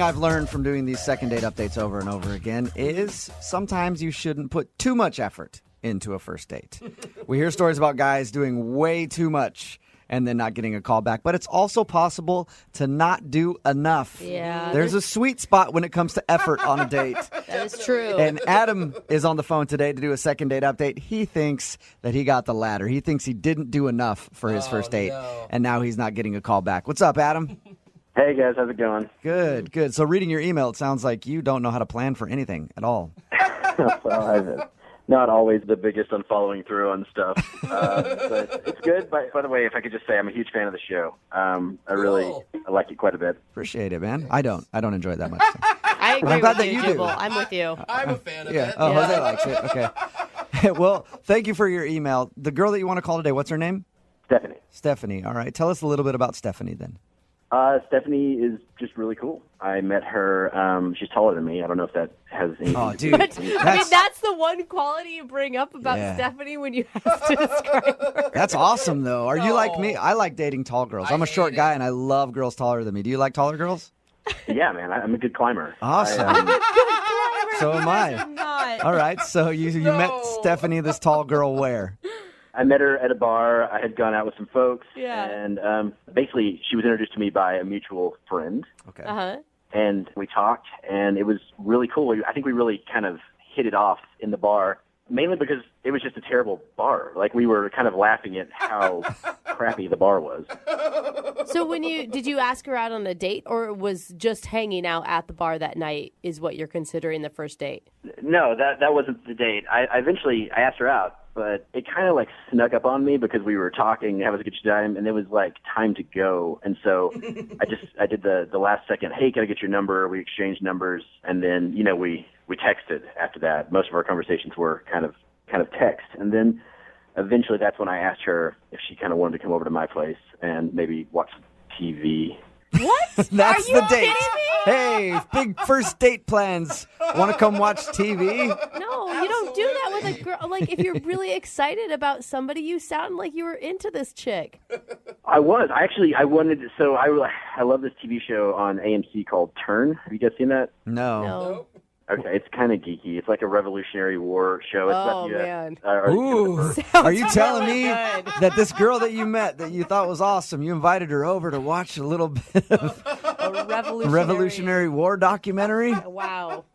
I've learned from doing these second date updates over and over again is sometimes you shouldn't put too much effort into a first date. We hear stories about guys doing way too much and then not getting a call back. But it's also possible to not do enough. Yeah. There's a sweet spot when it comes to effort on a date. That is true. And Adam is on the phone today to do a second date update. He thinks that he got the latter. He thinks he didn't do enough for his first date, and now he's not getting a call back. What's up, Adam? Hey, guys. How's it going? Good, good. So reading your email, it sounds like you don't know how to plan for anything at all. Well, I'm not always the biggest on following through on stuff, but it's good. By the way, if I could just say, I'm a huge fan of the show. I like it quite a bit. Appreciate it, man. I don't enjoy it that much. I agree I'm glad with that you Jubal. do. I'm with you. I'm a fan of Yeah. it. Oh, Jose likes it. Okay. Well, thank you for your email. The girl that you want to call today, what's her name? Stephanie. Stephanie. All right. Tell us a little bit about Stephanie then. Stephanie is just really cool. I met her. She's taller than me. I don't know if that has anything Oh, to do dude. with it. I mean, that's the one quality you bring up about Yeah. Stephanie when you have to describe her. That's awesome, though. Are you like me? I like dating tall girls. I'm a short guy, and I love girls taller than me. Do you like taller girls? Yeah, man. I'm a good climber. Awesome. So am I. Not. All right. So you met Stephanie, this tall girl, where? I met her at a bar. I had gone out with some folks. Yeah. And basically, she was introduced to me by a mutual friend. Okay. Uh-huh. And we talked, and it was really cool. I think we really kind of hit it off in the bar, mainly because it was just a terrible bar. Like, we were kind of laughing at how crappy the bar was. So did you ask her out on a date, or was just hanging out at the bar that night is what you're considering the first date? No, that wasn't the date. I eventually asked her out, but it kind of like snuck up on me because we were talking, having a good time, and it was like time to go. And so I did the last second, hey, can I get your number? We exchanged numbers, and then, we texted after that. Most of our conversations were kind of text. And then eventually that's when I asked her if she kind of wanted to come over to my place and maybe watch TV. What? That's Are you the date. kidding me? Hey, big first date plans. Want to come watch TV? No, you don't do that with a girl. Like, if you're really excited about somebody, you sound like you were into this chick. I was. I wanted to, so I love this TV show on AMC called Turn. Have you guys seen that? No. Okay, it's kind of geeky. It's like a Revolutionary War show. It's Oh, about man. Ooh. Sounds Are you telling really me good. that this girl that you met that you thought was awesome, you invited her over to watch a little bit of A Revolutionary War documentary? Wow.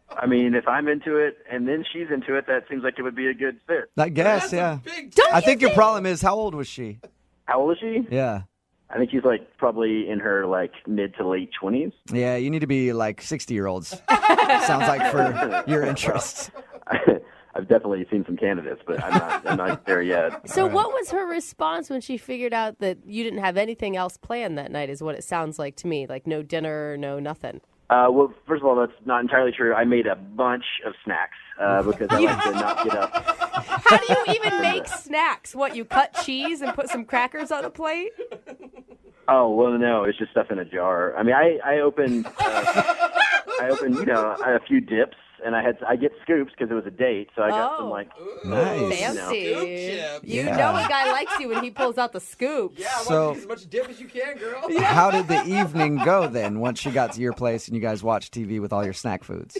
I mean, if I'm into it and then she's into it, that seems like it would be a good fit. I guess, yeah. Don't I you think your problem is, how old was she? How old is she? Yeah. I think she's like probably in her like mid to late 20s. Yeah, you need to be like 60-year-olds. Sounds like for your interests. I've definitely seen some candidates, but I'm not there yet. So what was her response when she figured out that you didn't have anything else planned that night is what it sounds like to me. Like no dinner, no nothing. Well, first of all, that's not entirely true. I made a bunch of snacks because I like to not get up. How do you even make snacks? What, you cut cheese and put some crackers on a plate? Oh, well, no, it's just stuff in a jar. I mean, I opened a few dips, and I get scoops because it was a date, so I got some like Nice. Fancy. You Yeah. know a guy likes you when he pulls out the scoop. Yeah, why So- don't you get as much dip as you can, girl? How did the evening go then once she got to your place and you guys watched TV with all your snack foods?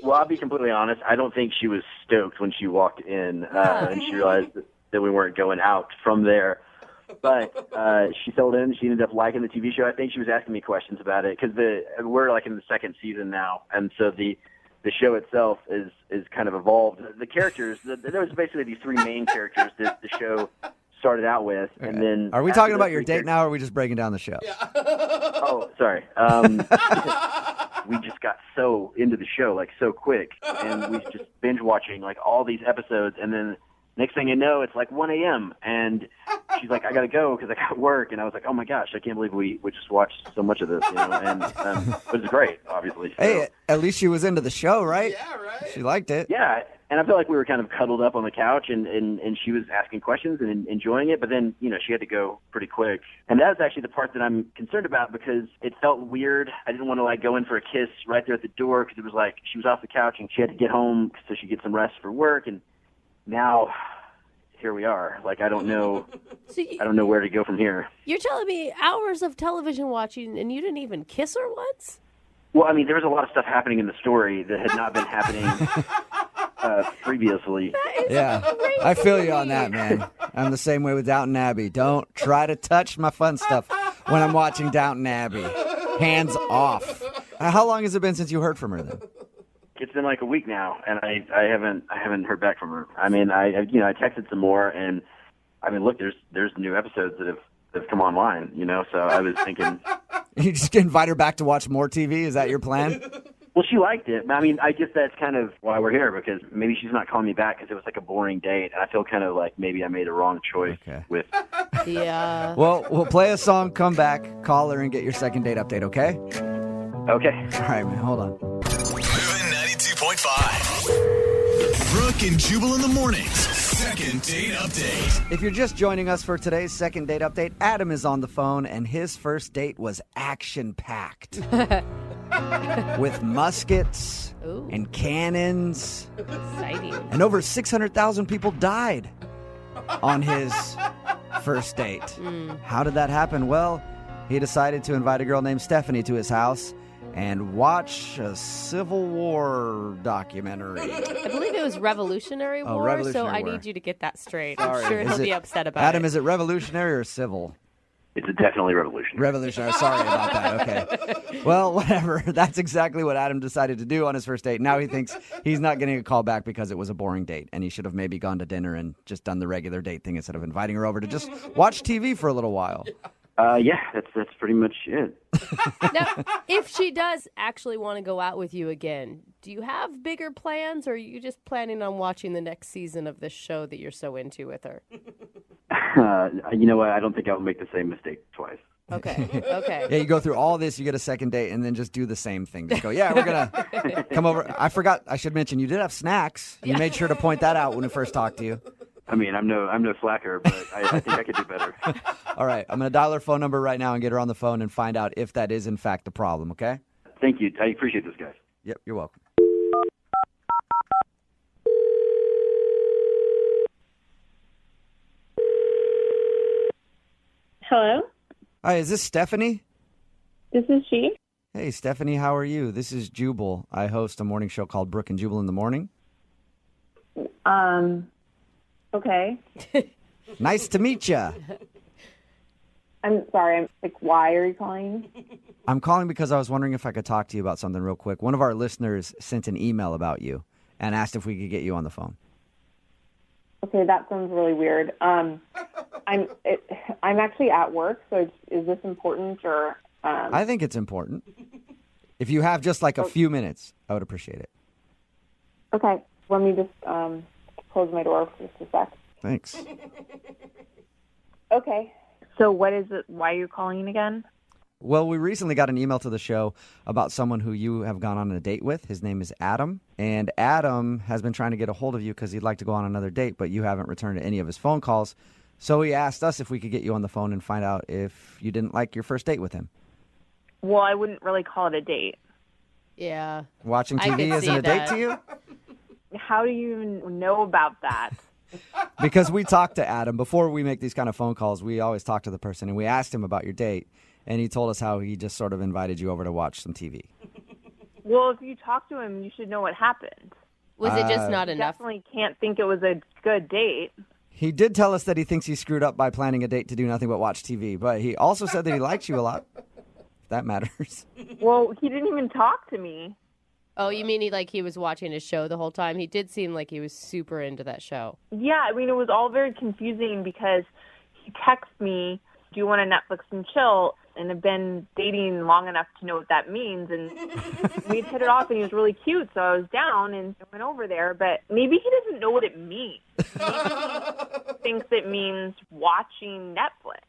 Well, I'll be completely honest. I don't think she was stoked when she walked in and she realized that we weren't going out from there. But she settled in. She ended up liking the TV show. I think she was asking me questions about it because we're like in the second season now, and so the show itself is kind of evolved. The characters, there was basically these three main characters that the show started out with, and then Are we after talking those about your three date now, or are we just breaking down the show? Oh, sorry. We just got so into the show, like so quick, and we just binge watching like all these episodes, and then next thing you know, it's like 1 a.m. and she's like, "I gotta go because I got work," and I was like, "Oh my gosh, I can't believe we just watched so much of this," and it was great, obviously. So, Hey, at least she was into the show, right? Yeah, right. She liked it. yeah. And I felt like we were kind of cuddled up on the couch, and she was asking questions and enjoying it. But then, she had to go pretty quick. And that was actually the part that I'm concerned about because it felt weird. I didn't want to, like, go in for a kiss right there at the door because it was like she was off the couch and she had to get home so she could get some rest for work. And now here we are. Like, I don't know where to go from here. You're telling me hours of television watching and you didn't even kiss her once? Well, I mean, there was a lot of stuff happening in the story that had not been happening previously. Yeah, I feel you on that, man. I'm the same way with Downton Abbey. Don't try to touch my fun stuff when I'm watching Downton Abbey. Hands off. How long has it been since you heard from her then? It's been like a week now, and I haven't heard back from her. I mean, I texted some more, and I mean, look, there's new episodes that have come online, So I was thinking, You just invite her back to watch more TV? Is that your plan? well, she liked it. I mean, I guess that's kind of why we're here, because maybe she's not calling me back because it was like a boring date, and I feel kind of like maybe I made a wrong choice with. Yeah. Well, we'll play a song, come back, call her, and get your second date update, okay? Okay. All right, man, hold on. Moving 92.5. Brooke and Jubal in the mornings. Second date update. If you're just joining us for today's second date update, Adam is on the phone, and his first date was action-packed. With muskets and cannons. Exciting. And over 600,000 people died on his first date. How did that happen? Well, he decided to invite a girl named Stephanie to his house and watch a Civil War documentary. I believe it was Revolutionary War, so I need you to get that straight. Sorry. I'm sure he'll be upset about Adam, it. is it revolutionary or civil? It's definitely revolutionary. Revolutionary. Sorry about that. Okay. Well, whatever. That's exactly what Adam decided to do on his first date. Now he thinks he's not getting a call back because it was a boring date, and he should have maybe gone to dinner and just done the regular date thing instead of inviting her over to just watch TV for a little while. Yeah, that's pretty much it. Now, if she does actually want to go out with you again, do you have bigger plans, or are you just planning on watching the next season of this show that you're so into with her? You know what? I don't think I'll make the same mistake twice. Okay. Yeah, you go through all this, you get a second date, and then just do the same thing. Just go, yeah, we're going to come over. I forgot, I should mention, you did have snacks. You made sure to point that out when we first talked to you. I mean, I'm no slacker, but I think I could do better. All right, I'm going to dial her phone number right now and get her on the phone and find out if that is, in fact, the problem, okay? Thank you. I appreciate this, guys. Yep, you're welcome. Hello, Hi, is this Stephanie? this is she. Hey, Stephanie, how are you? This is Jubal. I host a morning show called Brooke and Jubal in the morning. Okay. Nice to meet you. I'm sorry. I'm like, why are you calling? I'm calling because I was wondering if I could talk to you about something real quick. One of our listeners sent an email about you and asked if we could get you on the phone. Okay, that sounds really weird. I'm actually at work, so is this important or? I think it's important. If you have just like a few minutes, I would appreciate it. Okay, let me just close my door for just a sec. Thanks. Okay. So what is it? Why are you calling again? Well, we recently got an email to the show about someone who you have gone on a date with. His name is Adam. And Adam has been trying to get a hold of you because he'd like to go on another date, but you haven't returned any of his phone calls. So he asked us if we could get you on the phone and find out if you didn't like your first date with him. Well, I wouldn't really call it a date. Yeah. Watching I TV could isn't see a date that. to you? How do you even know about that? Because we talked to Adam. Before we make these kind of phone calls, we always talk to the person, and we asked him about your date, and he told us how he just sort of invited you over to watch some TV. Well, if you talk to him, you should know what happened. Was it just not enough? Definitely can't think it was a good date. He did tell us that he thinks he screwed up by planning a date to do nothing but watch TV, but he also said that he likes you a lot. If that matters. Well, he didn't even talk to me. Oh, you mean he was watching his show the whole time? He did seem like he was super into that show. Yeah, I mean, it was all very confusing because he texted me, do you want to Netflix and chill? And have been dating long enough to know what that means. And we'd hit it off, and he was really cute, so I was down and went over there. But maybe he doesn't know what it means. Maybe he thinks it means watching Netflix.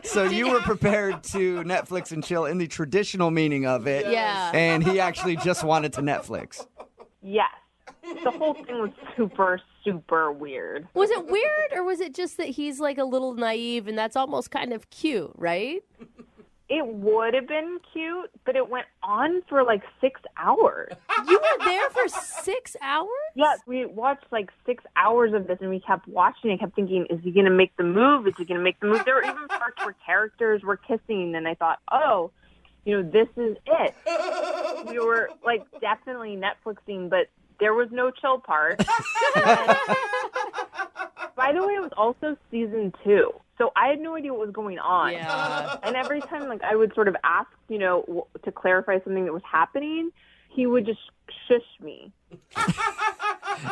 So you were prepared to Netflix and chill in the traditional meaning of it. Yeah. And he actually just wanted to Netflix. Yes. The whole thing was super, super weird. Was it weird, or was it just that he's like a little naive and that's almost kind of cute, right? It would have been cute, but it went on for like 6 hours. You were there for 6 hours? Yes, we watched like 6 hours of this, and we kept watching. I kept thinking, is he going to make the move? Is he going to make the move? There were even parts where characters were kissing, and I thought, oh, this is it. We were like definitely Netflixing, but there was no chill part. And, by the way, it was also season 2. So I had no idea what was going on. Yeah. And every time like I would sort of ask, to clarify something that was happening, he would just shush me.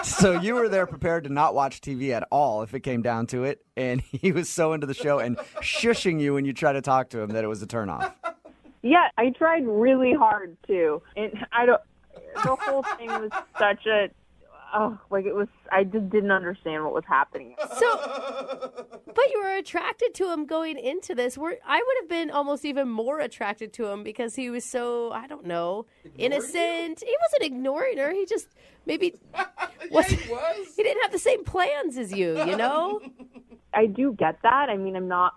So you were there prepared to not watch TV at all if it came down to it, and he was so into the show and shushing you when you try to talk to him that it was a turnoff. Yeah, I tried really hard too. And the whole thing was such a I just didn't understand what was happening. But you were attracted to him going into this. I would have been almost even more attracted to him because he was so, I don't know, innocent. He wasn't ignoring her. He just maybe wasn't, he was. He didn't have the same plans as you, I do get that. I mean, it's not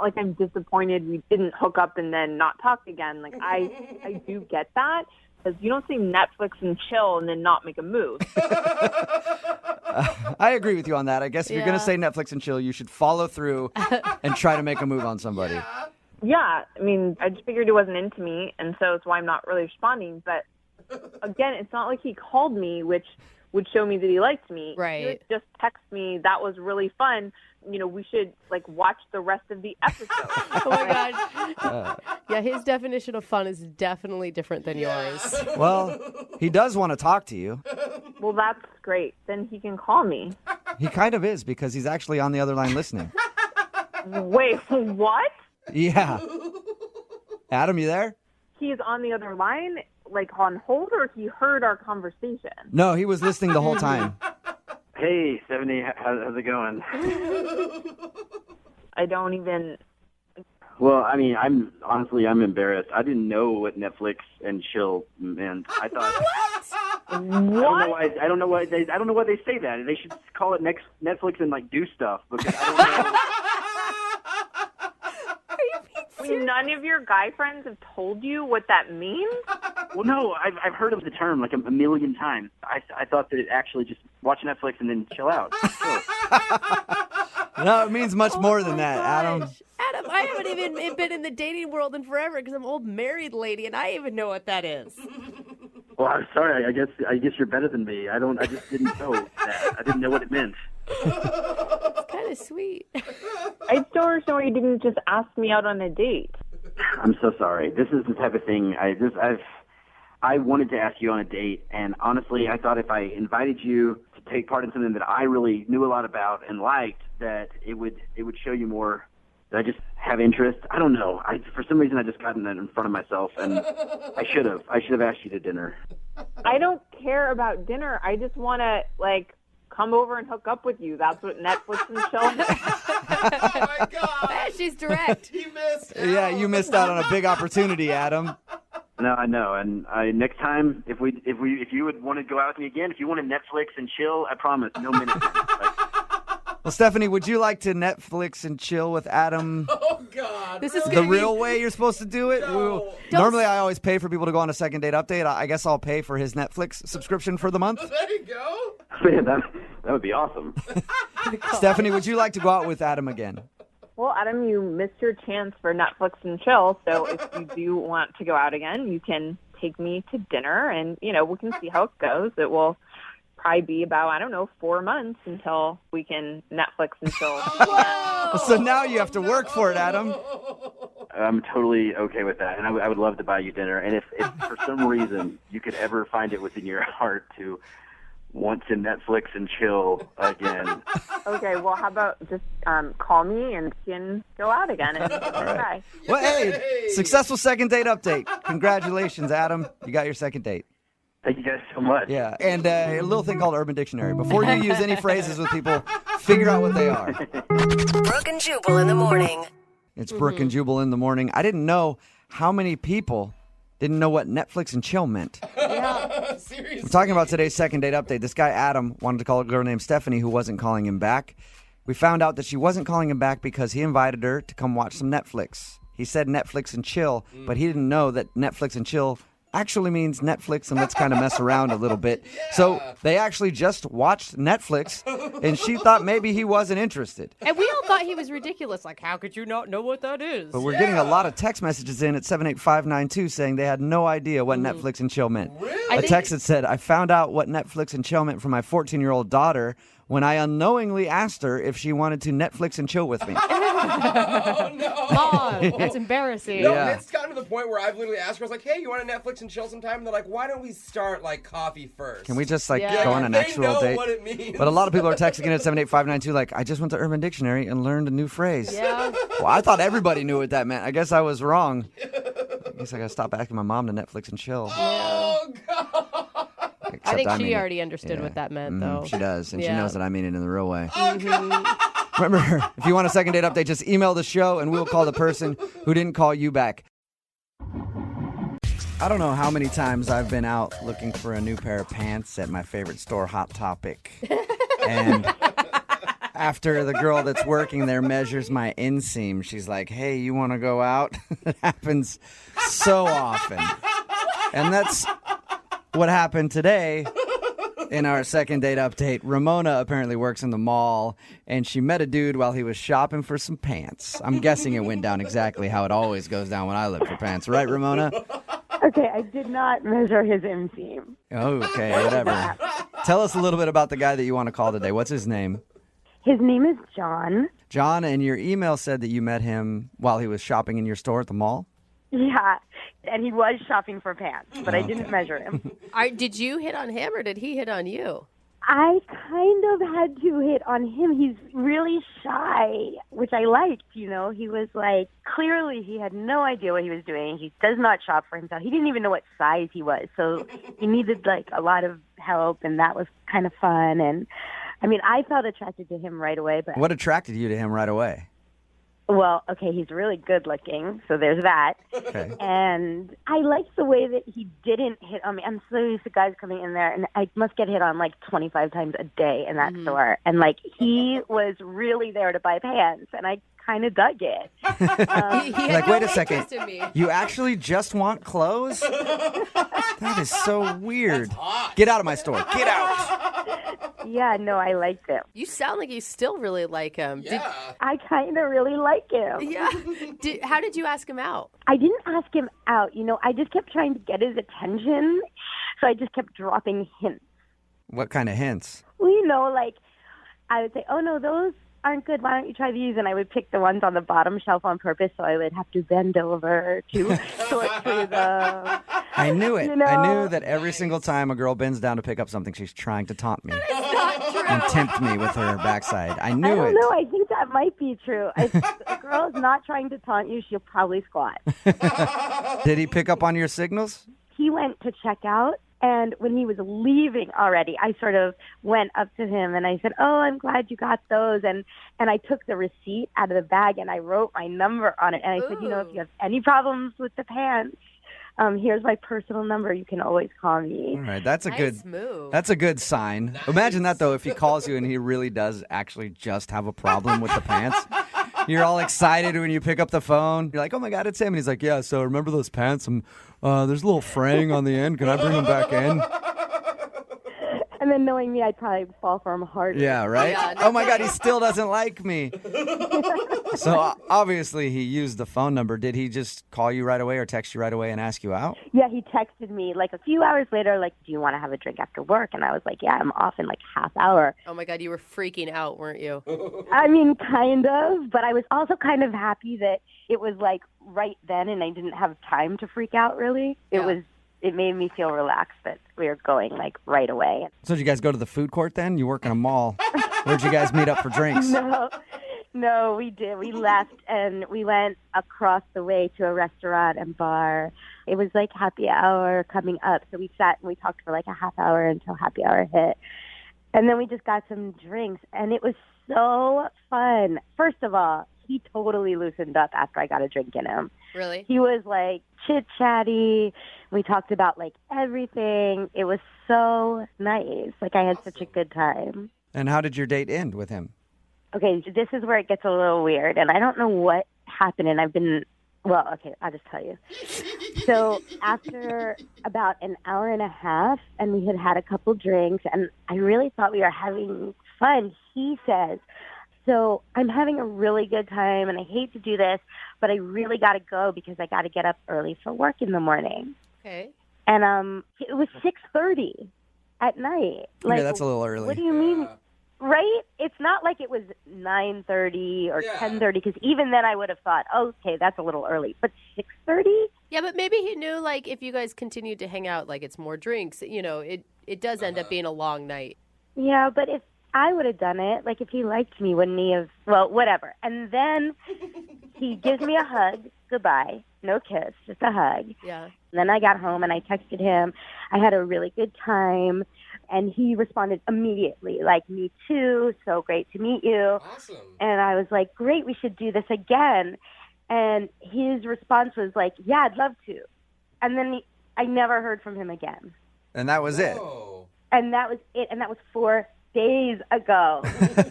like I'm disappointed we didn't hook up and then not talk again. Like, I do get that. Because you don't say Netflix and chill and then not make a move. I agree with you on that. I guess if you're going Yeah. to say Netflix and chill, you should follow through and try to make a move on somebody. Yeah, I mean, I just figured it wasn't into me, and so that's why I'm not really responding. But again, it's not like he called me, which would show me that he liked me. Right. He would just text me, that was really fun. We should, watch the rest of the episode. Oh, my God. Yeah, his definition of fun is definitely different than yours. Well, he does want to talk to you. Well, that's great. Then he can call me. He kind of is because he's actually on the other line listening. Wait, what? Yeah. Adam, you there? He's on the other line, on hold, or he heard our conversation? No, he was listening the whole time. Hey, Stephanie, how's it going? I don't even... Well, I mean, I'm embarrassed. I didn't know what Netflix and chill meant. I thought What? I don't know why they say that. They should call it Netflix and do stuff because I don't know. None of your guy friends have told you what that means? Well, no, I've heard of the term a million times. I thought that it actually just watch Netflix and then chill out. Chill. No, it means much more than that, Adam. Gosh. Adam, I haven't even been in the dating world in forever because I'm an old married lady, and I even know what that is. Well, I'm sorry. I guess you're better than me. I just didn't know that. I didn't know what it meant. It's kind of sweet. I still understand why you didn't just ask me out on a date. I'm so sorry. This is the type of thing I wanted to ask you on a date, and honestly, I thought if I invited you to take part in something that I really knew a lot about and liked, that it would show you more. That I just have interest. I don't know. For some reason I just gotten that in front of myself, and I should have asked you to dinner. I don't care about dinner. I just want to come over and hook up with you. That's what Netflix and chill is. Oh my God! Yeah, she's direct. He missed. Yeah, you missed out on a big opportunity, Adam. No, I know. And next time, if you would want to go out with me again, if you wanted Netflix and chill, I promise, no minutes. Well, Stephanie, would you like to Netflix and chill with Adam Oh God! This is the gonna be- real way you're supposed to do it? No. Normally, I always pay for people to go on a second date update. I guess I'll pay for his Netflix subscription for the month. There you go. Man, that would be awesome. Stephanie, would you like to go out with Adam again? Well, Adam, you missed your chance for Netflix and chill. So if you do want to go out again, you can take me to dinner, and we can see how it goes. It will probably be about 4 months until we can Netflix and chill. So now you have to work for it, Adam. I'm totally okay with that, and I would love to buy you dinner. And if for some reason you could ever find it within your heart to want to Netflix and chill again, Okay, well, how about just call me and we can go out again and try. Well, hey, successful second date update. Congratulations, Adam. You got your second date. thank you guys so much. Yeah, and a little thing called Urban Dictionary. Before you use any phrases with people, figure out what they are. Brooke and Jubal in the morning. It's Brooke and Jubal in the morning. I didn't know how many people didn't know what Netflix and chill meant. Seriously. We're talking about today's second date update. This guy, Adam, wanted to call a girl named Stephanie who wasn't calling him back. We found out that she wasn't calling him back because he invited her to come watch some Netflix. He said Netflix and chill, but he didn't know that Netflix and chill actually means Netflix, and let's kind of mess around a little bit. So they actually just watched Netflix, and she thought maybe he wasn't interested. And we all thought he was ridiculous. Like, how could you not know what that is? But we're getting a lot of text messages in at 78592 saying they had no idea what Netflix and chill meant. Really? A text that said, I found out what Netflix and chill meant for my 14-year-old daughter when I unknowingly asked her if she wanted to Netflix and chill with me. Oh, no. Mom, that's embarrassing. No, Yeah. it's gotten to the point where I've literally asked her, I was like, hey, you want to Netflix and chill sometime? And they're like, why don't we start, like, coffee first? Can we just, like, Yeah. go on an They actual know date? what it means. But a lot of people are texting in at 78592 like, I just went to Urban Dictionary and learned a new phrase. Yeah. Well, I thought everybody knew what that meant. I guess I was wrong. I guess I got to stop asking my mom to Netflix and chill. Oh, God. Except I think mean she it. already understood what that meant, though. She does, and she Yeah. knows that I mean it in the real way. Oh, God. Remember, if you want a second date update, just email the show, and we'll call the person who didn't call you back. I don't know how many times I've been out looking for a new pair of pants at my favorite store, Hot Topic. And after the girl that's working there measures my inseam, she's like, hey, you want to go out? It happens so often. And that's what happened today. In our second date update, Ramona apparently works in the mall, and she met a dude while he was shopping for some pants. I'm guessing it went down exactly how it always goes down when I look for pants. Right, Ramona? Okay, I did not measure his inseam. Oh, okay, whatever. Tell us a little bit about the guy that you want to call today. What's his name? His name is John. John, and your email said that you met him while he was shopping in your store at the mall? Yeah, and he was shopping for pants, but I didn't measure him. Did you hit on him or did he hit on you? I kind of had to hit on him. He's really shy, which I liked, you know. He was like, clearly he had no idea what he was doing. He does not shop for himself. He didn't even know what size he was. So he needed like a lot of help, and that was kind of fun. And I mean, I felt attracted to him right away. But What attracted you to him right away? well, okay, he's really good looking, so there's that. Okay. And I liked the way that he didn't hit on me. I'm so used to guys coming in there, and I must get hit on like 25 times a day in that store. And like he was really there to buy pants, and I kind of dug it. He had Like, no wait a second. interest in me. You actually just want clothes? That is so weird. Get out of my store. Get out. Yeah, no, I liked him. You sound like you still really like him. Yeah. I kind of really like him. Yeah. How did you ask him out? I didn't ask him out, you know. I just kept trying to get his attention, so I just kept dropping hints. What kind of hints? Well, you know, like I would say, oh, no, those aren't good. Why don't you try these? And I would pick the ones on the bottom shelf on purpose, so I would have to bend over to sort through them. I knew it. You know- I knew that every single time a girl bends down to pick up something, she's trying to taunt me and tempt me with her backside. I I knew don't it. know. I think that might be true. If a girl is not trying to taunt you, she'll probably squat. Did he pick up on your signals? He went to check out, and when he was leaving already, I sort of went up to him and I said, oh, I'm glad you got those. And I took the receipt out of the bag and I wrote my number on it. And I said, you know, if you have any problems with the pants, here's my personal number. You can always call me. All right, that's a Nice good. move. That's a good sign. Imagine that though, if he calls you and he really does actually just have a problem with the pants. You're all excited when you pick up the phone. You're like, "Oh my God, it's him!" And he's like, "Yeah, so remember those pants? There's a little fraying on the end. Can I bring them back in?" And then knowing me, I'd probably fall for him harder. Yeah, right? Yeah, no. Oh my God, he still doesn't like me. So obviously he used the phone number. Did he just call you right away or text you right away and ask you out? Yeah, he texted me like a few hours later, like, do you want to have a drink after work? And I was like, yeah, I'm off in like half hour. Oh my God, you were freaking out, weren't you? I mean, kind of, but I was also kind of happy that it was like right then and I didn't have time to freak out really. It made me feel relaxed that we were going like right away. So did you guys go to the food court then? You work in a mall. Where'd you guys meet up for drinks? No, we did. We left and we went across the way to a restaurant and bar. It was like happy hour coming up. So we sat and we talked for like a half hour until happy hour hit. And then we just got some drinks and it was so fun. First of all, he totally loosened up after I got a drink in him. Really? He was like chit-chatty. We talked about like everything. It was so nice. Like I had such a good time. And how did your date end with him? Okay, this is where it gets a little weird, and I don't know what happened, and I've been Well, okay, I'll just tell you. So after about an hour and a half, and we had had a couple drinks, and I really thought we were having fun, he says, so I'm having a really good time, and I hate to do this, but I really got to go because I got to get up early for work in the morning. Okay. And it was 6:30 at night. Like, yeah, that's a little early. What do you mean? Right? It's not like it was 9:30 or 10:30, because even then I would have thought, okay, that's a little early. But 6:30? Yeah, but maybe he knew, like, if you guys continued to hang out, like, it's more drinks. You know, it does end up being a long night. Yeah, but if I would have done it, like, if he liked me, wouldn't he have? Well, whatever. And then he gives me a hug. Goodbye. No kiss, just a hug. Yeah. And then I got home and I texted him. I had a really good time. And he responded immediately, like, me too, so great to meet you. Awesome. And I was like, great, we should do this again. And his response was like, yeah, I'd love to. And then I never heard from him again. And that was it. Oh. And that was it. And that was 4 days ago.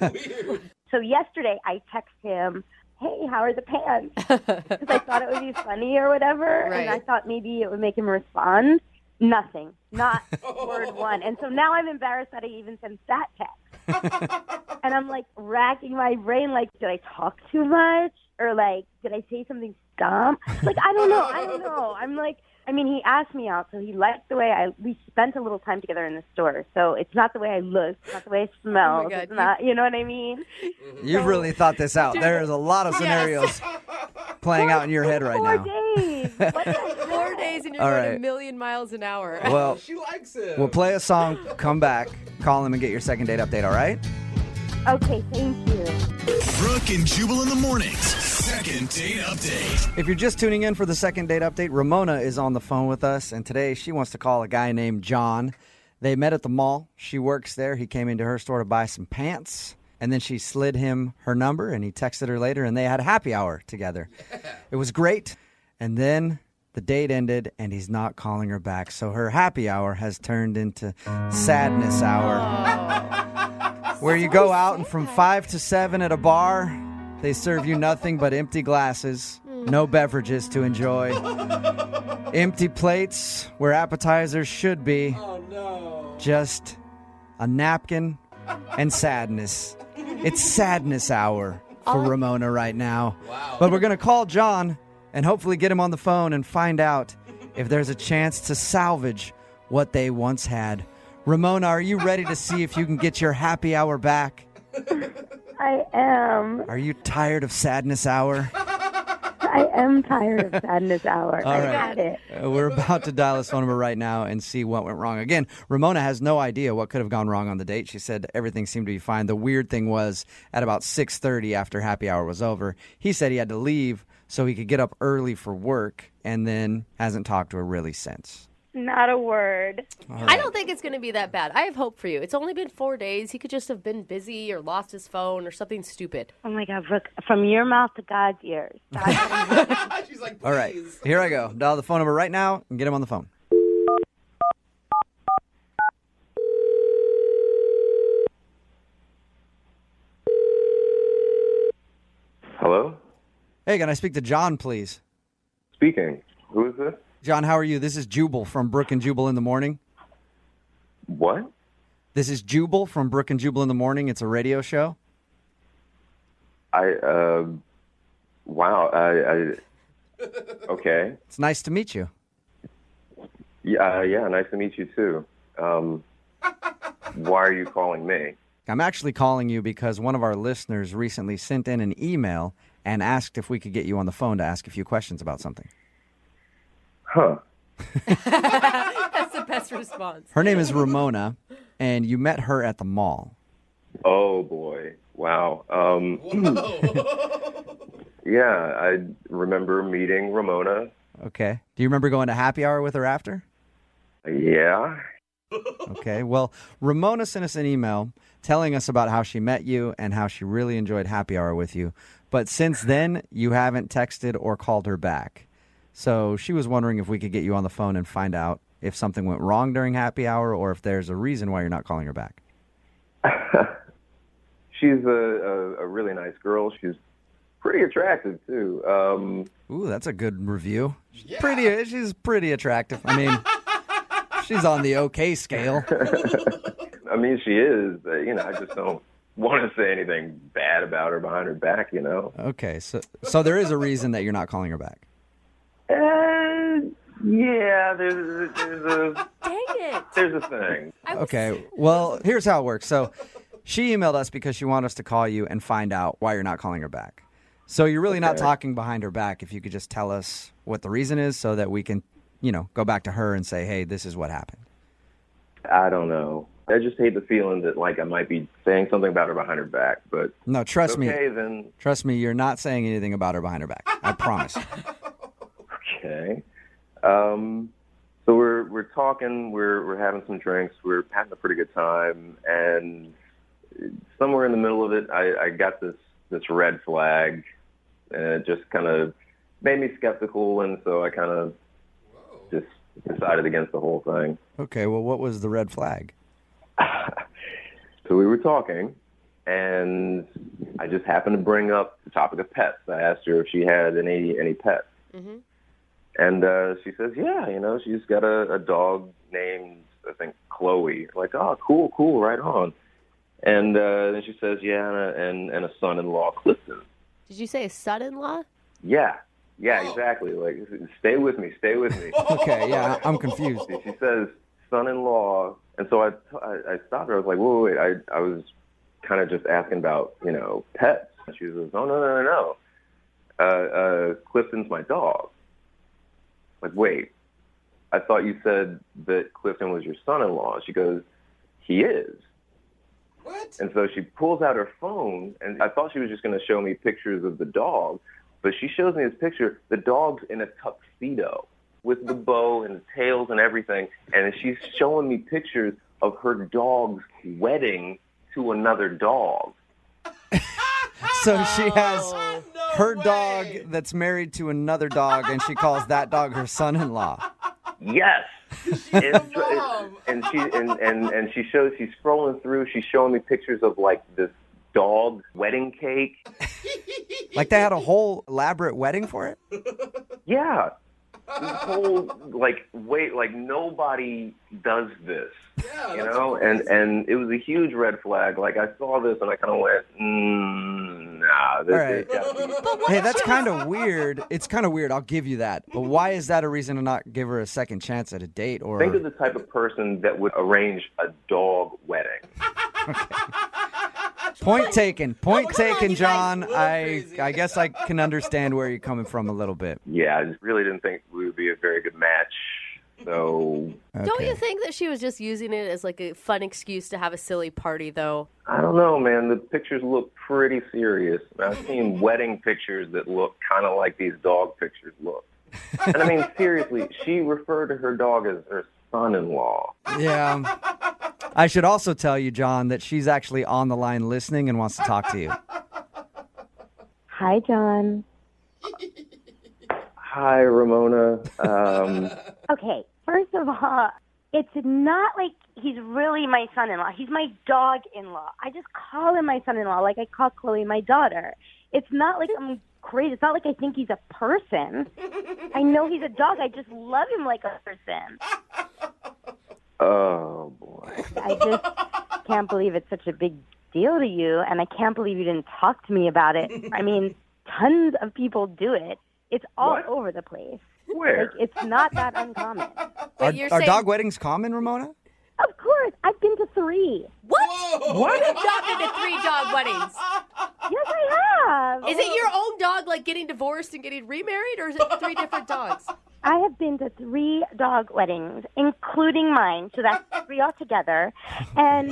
Weird. So yesterday I texted him, hey, how are the pants? Because I thought it would be funny or whatever. Right. And I thought maybe it would make him respond. Nothing. Not word one. And so now I'm embarrassed that I even sent that text. And I'm like racking my brain, like, did I talk too much? Or like, did I say something dumb? Like, I don't know. I'm like, I mean, he asked me out, so he liked the way we spent a little time together in the store. So it's not the way I look, it's not the way I smell. Oh my God. It's not, you know what I mean? You've really thought this out. There's a lot of scenarios playing out in your head right 4 now. days. What the 4 days and you're All going right. a million miles an hour. Well, She likes it. we'll play a song, come back, call him, and get your second date update, all right? Okay, thank you. Brooke and Jubal in the mornings. Second date update. If you're just tuning in for the second date update, Ramona is on the phone with us, and today she wants to call a guy named John. They met at the mall. She works there. He came into her store to buy some pants, and then she slid him her number, and he texted her later, and they had a happy hour together. It was great, and then the date ended, and he's not calling her back, so her happy hour has turned into sadness hour. Where you go out and from 5 to 7 at a bar, they serve you nothing but empty glasses, no beverages to enjoy, empty plates where appetizers should be, Oh, no. just a napkin and sadness. It's sadness hour for Ramona right now. Wow. But we're going to call John and hopefully get him on the phone and find out if there's a chance to salvage what they once had. Ramona, are you ready to see if you can get your happy hour back? I am. Are you tired of sadness hour? I am tired of sadness hour. All I right. got it. We're about to dial his phone number right now and see what went wrong. Again, Ramona has no idea what could have gone wrong on the date. She said everything seemed to be fine. The weird thing was at about 6:30 after happy hour was over, he said he had to leave so he could get up early for work and then hasn't talked to her really since. Not a word. I don't think it's going to be that bad. I have hope for you. It's only been 4 days. He could just have been busy or lost his phone or something stupid. Oh my God, Brooke, from your mouth to God's ears. She's like, please. All right, here I go. Dial the phone number right now and get him on the phone. Hello? Hey, can I speak to John, please? Speaking. Who is this? John, how are you? This is Jubal from Brooke and Jubal in the Morning. What? This is Jubal from Brooke and Jubal in the Morning. It's a radio show. Wow. Okay. It's nice to meet you. Yeah, nice to meet you too. Why are you calling me? I'm actually calling you because one of our listeners recently sent in an email and asked if we could get you on the phone to ask a few questions about something. Huh. That's the best response. Her name is Ramona, and you met her at the mall. Oh boy. Wow. Yeah, I remember meeting Ramona. Okay. Do you remember going to happy hour with her after? Yeah. Okay. Well, Ramona sent us an email telling us about how she met you and how she really enjoyed happy hour with you. But since then, you haven't texted or called her back. So she was wondering if we could get you on the phone and find out if something went wrong during happy hour or if there's a reason why you're not calling her back. She's a really nice girl. She's pretty attractive too. Ooh, that's a good review. She's pretty attractive. I mean, she's on the okay scale. I mean, she is, but, I just don't want to say anything bad about her behind her back, Okay, so there is a reason that you're not calling her back. Yeah, there's a Dang it. there's a thing. Okay, well, here's how it works. So she emailed us because she wanted us to call you and find out why you're not calling her back. So you're really not talking behind her back. If you could just tell us what the reason is so that we can, go back to her and say, hey, this is what happened. I don't know. I just hate the feeling that, I might be saying something about her behind her back, but... No, trust me. Okay, then... Trust me, you're not saying anything about her behind her back. I promise. Okay. So we're talking, we're having some drinks, we're having a pretty good time, and somewhere in the middle of it, I got this red flag, and it just kind of made me skeptical, and so I kind of just decided against the whole thing. Okay, well, what was the red flag? So we were talking, and I just happened to bring up the topic of pets. I asked her if she had any pets. Mm-hmm. And she says, yeah, she's got a dog named, I think, Chloe. Like, oh, cool, right on. And then she says, yeah, and a son-in-law, Clifton. Did you say a son-in-law? Yeah, exactly. Like, stay with me. Okay, yeah, I'm confused. She says, son-in-law. And so I stopped her. I was like, wait. I was kind of just asking about, pets. And she says, no. Clifton's my dog. Like, wait, I thought you said that Clifton was your son-in-law. She goes, he is. What? And so she pulls out her phone, and I thought she was just going to show me pictures of the dog, but she shows me this picture. The dog's in a tuxedo with the bow and the tails and everything, and she's showing me pictures of her dog's wedding to another dog. So she has her dog that's married to another dog, and she calls that dog her son-in-law. Yes. And she's scrolling through. She's showing me pictures of this dog wedding cake. Like they had a whole elaborate wedding for it? Yeah. This whole nobody does this. Yeah, and it was a huge red flag. Like I saw this and I kind of went, nah. This gotta be... Hey, that's kind of weird. It's kind of weird. I'll give you that. But why is that a reason to not give her a second chance at a date? Or think of the type of person that would arrange a dog wedding. Okay. Point taken, John. I guess I can understand where you're coming from a little bit. Yeah, I just really didn't think we would be a very good match. So, okay. Don't you think that she was just using it as a fun excuse to have a silly party, though? I don't know, man. The pictures look pretty serious. I've seen wedding pictures that look kind of like these dog pictures look. And I mean, seriously, she referred to her dog as her son-in-law. Yeah. I should also tell you, John, that she's actually on the line listening and wants to talk to you. Hi, John. Hi, Ramona. Okay, first of all, it's not like he's really my son-in-law. He's my dog-in-law. I just call him my son-in-law like I call Chloe my daughter. It's not like I'm crazy. It's not like I think he's a person. I know he's a dog. I just love him like a person. Oh, boy. I just can't believe it's such a big deal to you, and I can't believe you didn't talk to me about it. I mean, tons of people do it. It's all over the place. Where? It's not that uncommon. Are dog weddings common, Ramona? Of course. I've been to 3. What? Whoa. What? You've been to 3 dog weddings. Yes, I have. Is it your own dog, getting divorced and getting remarried, or is it 3 different dogs? I have been to 3 dog weddings, including mine, so that's 3 altogether. And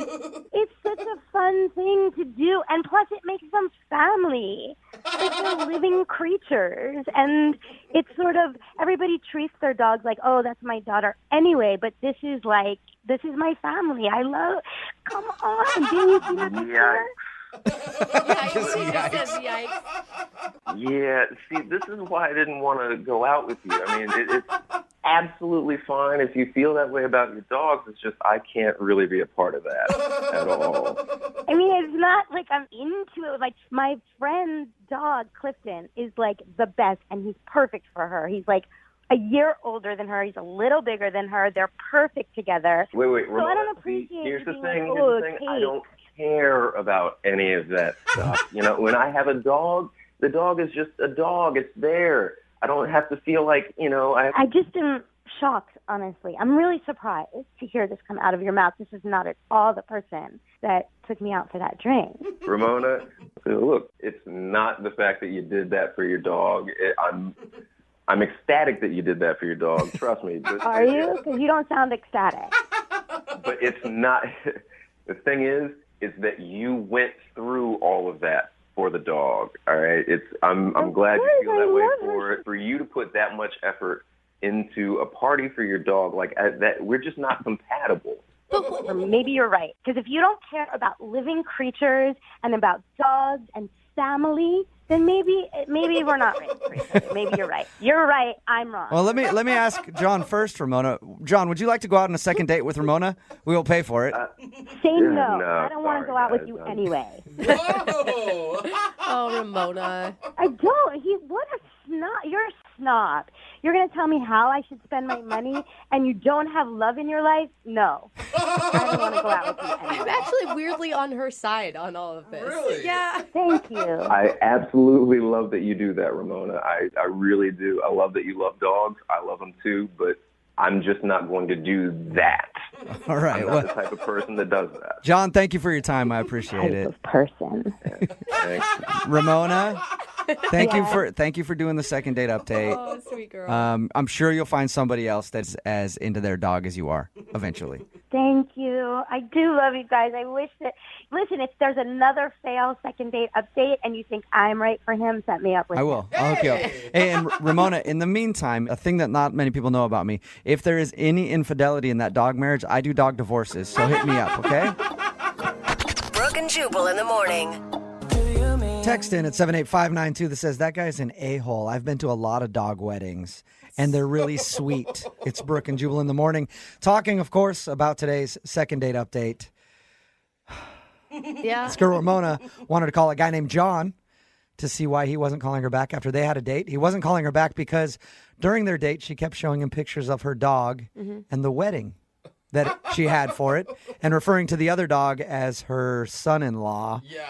it's such a fun thing to do, and plus it makes them family. They're living creatures, and it's sort of, everybody treats their dogs like, oh, that's my daughter anyway, but this is my family. I love, come on, didn't you see that picture? Yikes. Yeah, see, this is why I didn't want to go out with you. I mean, it's absolutely fine if you feel that way about your dogs. It's just I can't really be a part of that at all. I mean, it's not like I'm into it. Like, my friend's dog, Clifton, is like the best, and he's perfect for her. He's like a year older than her. He's a little bigger than her. They're perfect together. Wait, So Ramona, I don't appreciate here's you the being thing. like, Here's the oh, thing. I Kate. don't care about any of that stuff. You know, when I have a dog, the dog is just a dog. It's there. I don't have to feel like, you know, I just am shocked, honestly. I'm really surprised to hear this come out of your mouth. This is not at all the person that took me out for that drink. Ramona, look, it's not the fact that you did that for your dog. I'm ecstatic that you did that for your dog. Trust me. Are you? Because you don't sound ecstatic. But it's not. The thing is that you went through all of that for the dog. All right. I'm glad you feel that way for it. For you to put that much effort into a party for your dog like that, we're just not compatible. Or maybe you're right. Because if you don't care about living creatures and about dogs and family, then maybe we're not right for each other. Maybe you're right. You're right. I'm wrong. Well, let me ask John first, Ramona. John, would you like to go out on a second date with Ramona? We will pay for it. Say no. No, I don't want to go out with you anyway. Whoa. Oh, Ramona. I don't. What a snob. You're a snob. You're going to tell me how I should spend my money and you don't have love in your life? No. I don't want to go out with you I'm anyway. actually weirdly on her side on all of this. Really? Yeah. Thank you. I absolutely love that you do that, Ramona. I really do. I love that you love dogs. I love them too, but I'm just not going to do that. All right. I'm not the type of person that does that. John, thank you for your time. I appreciate it. Type of person. Thanks. Ramona, thank you for doing the second date update. Oh, sweet girl. I'm sure you'll find somebody else that's as into their dog as you are eventually. Thank you. I do love you guys. I wish that, listen, if there's another fail second date update and you think I'm right for him, set me up with I him. will. I'll hook you up. Hey, and Ramona, in the meantime, a thing that not many people know about me, if there is any infidelity in that dog marriage, I do dog divorces. So hit me up, okay? Brooke and Jubal in the morning. Text in at 78592 that says, that guy's an a-hole. I've been to a lot of dog weddings, and they're really sweet. It's Brooke and Jubal in the morning. Talking, of course, about today's second date update. Yeah. This girl, Ramona, wanted to call a guy named John to see why he wasn't calling her back after they had a date. He wasn't calling her back because during their date, she kept showing him pictures of her dog and the wedding that she had for it, and referring to the other dog as her son-in-law. Yeah.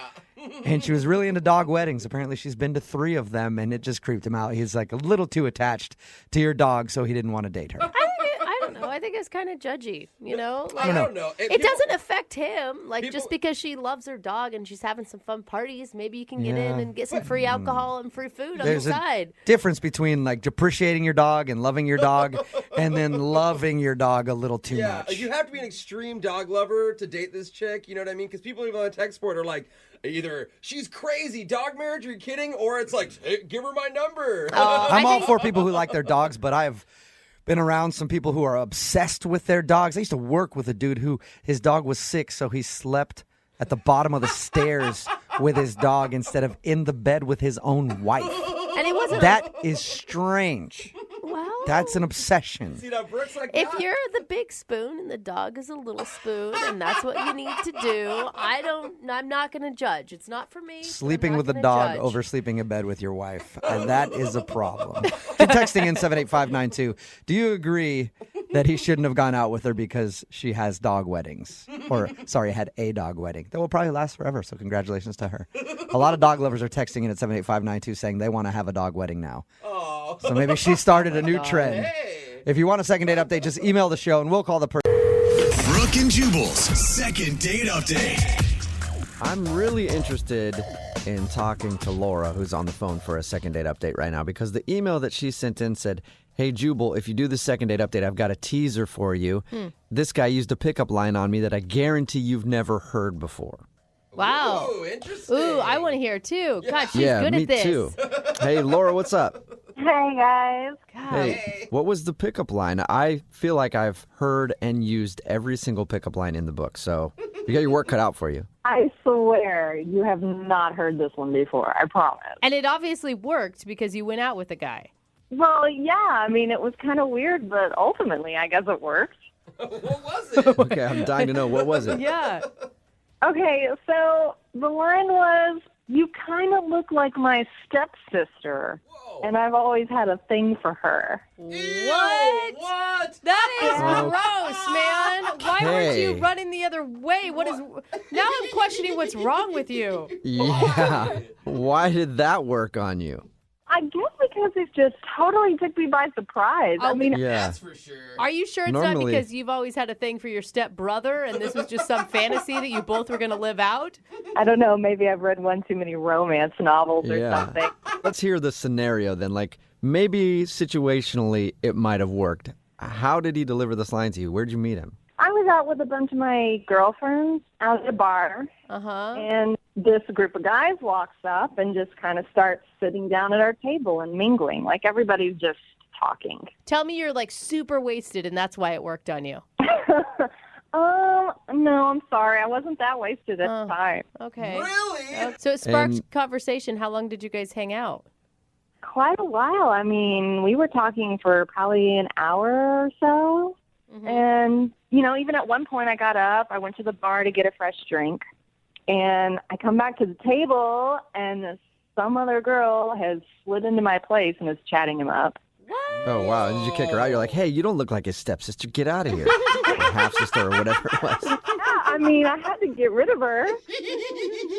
And she was really into dog weddings. Apparently, she's been to 3 of them, and it just creeped him out. He's like a little too attached to your dog, so he didn't want to date her. I don't know. I think it's kind of judgy, you know? Like, I don't know. it doesn't affect him. Like, just because she loves her dog and she's having some fun parties, maybe you can get in and get some free alcohol and free food on the There's a side. difference between like appreciating your dog and loving your dog, and then loving your dog a little too much. You have to be an extreme dog lover to date this chick. You know what I mean? Because people even on the text board are like, either she's crazy, dog marriage, are you kidding? Or it's like, hey, give her my number. I'm all for people who like their dogs, but I've been around some people who are obsessed with their dogs. I used to work with a dude who his dog was sick, so he slept at the bottom of the stairs with his dog instead of in the bed with his own wife. And it wasn't That is strange. well. That's an obsession. See, now Brooke's like, If "Nah." you're the big spoon and the dog is a little spoon, and that's what you need to do, I'm not going to judge. It's not for me. Sleeping with the dog over sleeping in bed with your wife. And that is a problem. Keep texting in 78592. Do you agree that he shouldn't have gone out with her because she has dog weddings? Or, sorry, had a dog wedding. That will probably last forever, so congratulations to her. A lot of dog lovers are texting in at 78592 saying they want to have a dog wedding now. Oh. So maybe she started a new trend. Hey. If you want a second date update, just email the show and we'll call the person. Brooke and Jubal's second date update. I'm really interested in talking to Laura, who's on the phone for a second date update right now, because the email that she sent in said, hey, Jubal, if you do the second date update, I've got a teaser for you. This guy used a pickup line on me that I guarantee you've never heard before. Wow. Ooh, interesting. Ooh, I want to hear it too. God, she's yeah, good me at this. too. Hey, Laura, what's up? Hey, guys. God. Hey, what was the pickup line? I feel like I've heard and used every single pickup line in the book, so you got your work cut out for you. I swear you have not heard this one before. I promise. And it obviously worked because you went out with a guy. Well, yeah. I mean, it was kind of weird, but ultimately, I guess it worked. What was it? Okay, I'm dying to know. What was it? Yeah. Okay, so the line was, you kind of look like my stepsister, and I've always had a thing for her. What? What? That is gross, man. Why weren't you Okay. running the other way? What is? Now I'm questioning what's wrong with you. Yeah. Why did that work on you? I guess because it just totally took me by surprise. I mean, Yeah. That's for sure. Are you sure it's Normally- not because you've always had a thing for your stepbrother and this was just some fantasy that you both were going to live out? I don't know, maybe I've read one too many romance novels or Yeah. something. Let's hear the scenario then. Like, maybe situationally it might have worked. How did he deliver this line to you? Where'd you meet him? I was out with a bunch of my girlfriends out at a bar, Uh-huh. and this group of guys walks up and just kind of starts sitting down at our table and mingling. Like everybody's just talking. Tell me you're like super wasted and that's why it worked on you. No, I'm sorry. I wasn't that wasted at the time. Okay. Really? So it sparked And- conversation. How long did you guys hang out? Quite a while. I mean, we were talking for probably an hour or so. And, you know, even at one point I got up, I went to the bar to get a fresh drink, and I come back to the table, and some other girl has slid into my place and is chatting him up. Oh, wow. Did you kick her out? You're like, hey, you don't look like his stepsister. Get out of here. Or half-sister or whatever it was. Yeah, I mean, I had to get rid of her.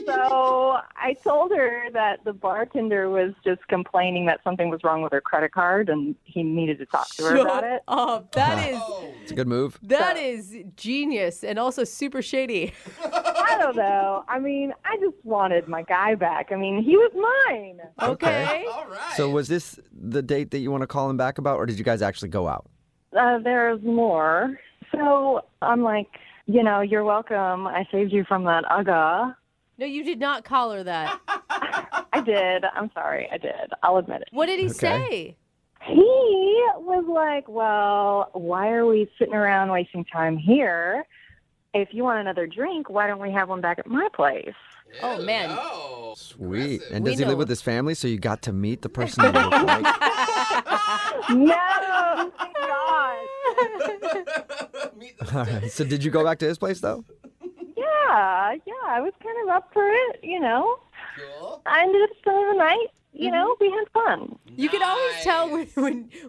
So I told her that the bartender was just complaining that something was wrong with her credit card, and he needed to talk to her about it. Oh, that is It's a good move. that is genius and also super shady. I don't know. I mean, I just wanted my guy back. I mean, he was mine. Okay. All right. So was this the date that you want to call him back about, or did you guys actually go out? There's more. So I'm like, you know, you're welcome. I saved you from that UGA. No, you did not call her that. I did. I'm sorry. I did. I'll admit it. What did he Okay. say? He was like, well, why are we sitting around wasting time here? If you want another drink, why don't we have one back at my place? Oh, man. Oh, Sweet. And We does he know. live with his family, so you got to meet the person you look like? No, thank God. All right. So did you go back to his place, though? Yeah, I was kind of up for it, you know. Cool. I ended up spending the night, you know, we had fun. You can always tell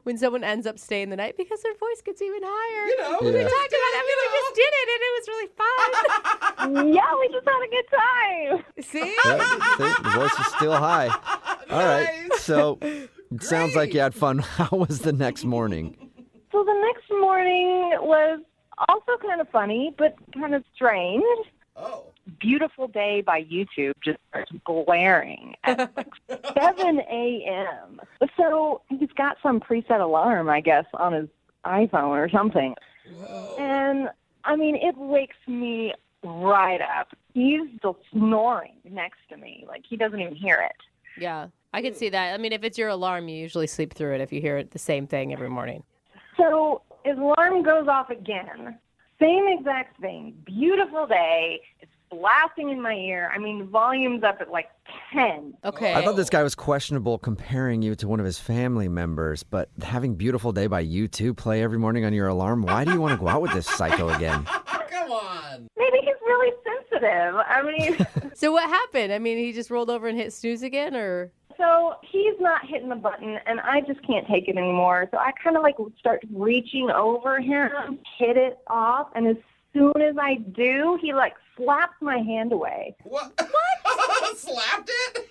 when someone ends up staying the night because their voice gets even higher. You know, We Yeah. talked about it. I mean, we just did it, and it was really fun. Yeah, we just had a good time. See? Yeah, see, the voice is still high. All right. Nice. So it sounds like you had fun. How was the next morning? So the next morning was also kind of funny, but kind of strange. Oh. Beautiful Day by YouTube just starts blaring at like 7 a.m. So he's got some preset alarm, I guess, on his iPhone or something. And, I mean, it wakes me right up. He's still snoring next to me. Like, he doesn't even hear it. Yeah, I can see that. I mean, if it's your alarm, you usually sleep through it if you hear it the same thing every morning. So his alarm goes off again. Same exact thing. Beautiful day. It's blasting in my ear. I mean, volume's up at like 10. Okay. I thought this guy was questionable comparing you to one of his family members, but having Beautiful Day by U2 play every morning on your alarm, why do you want to go out with this psycho again? Come on. Maybe he's really sensitive. I mean, So what happened? I mean, he just rolled over and hit snooze again, or? so he's not hitting the button, and I just can't take it anymore. So I kind of like start reaching over him, hit it off, and as soon as I do, he like slaps my hand away. What? Slapped it?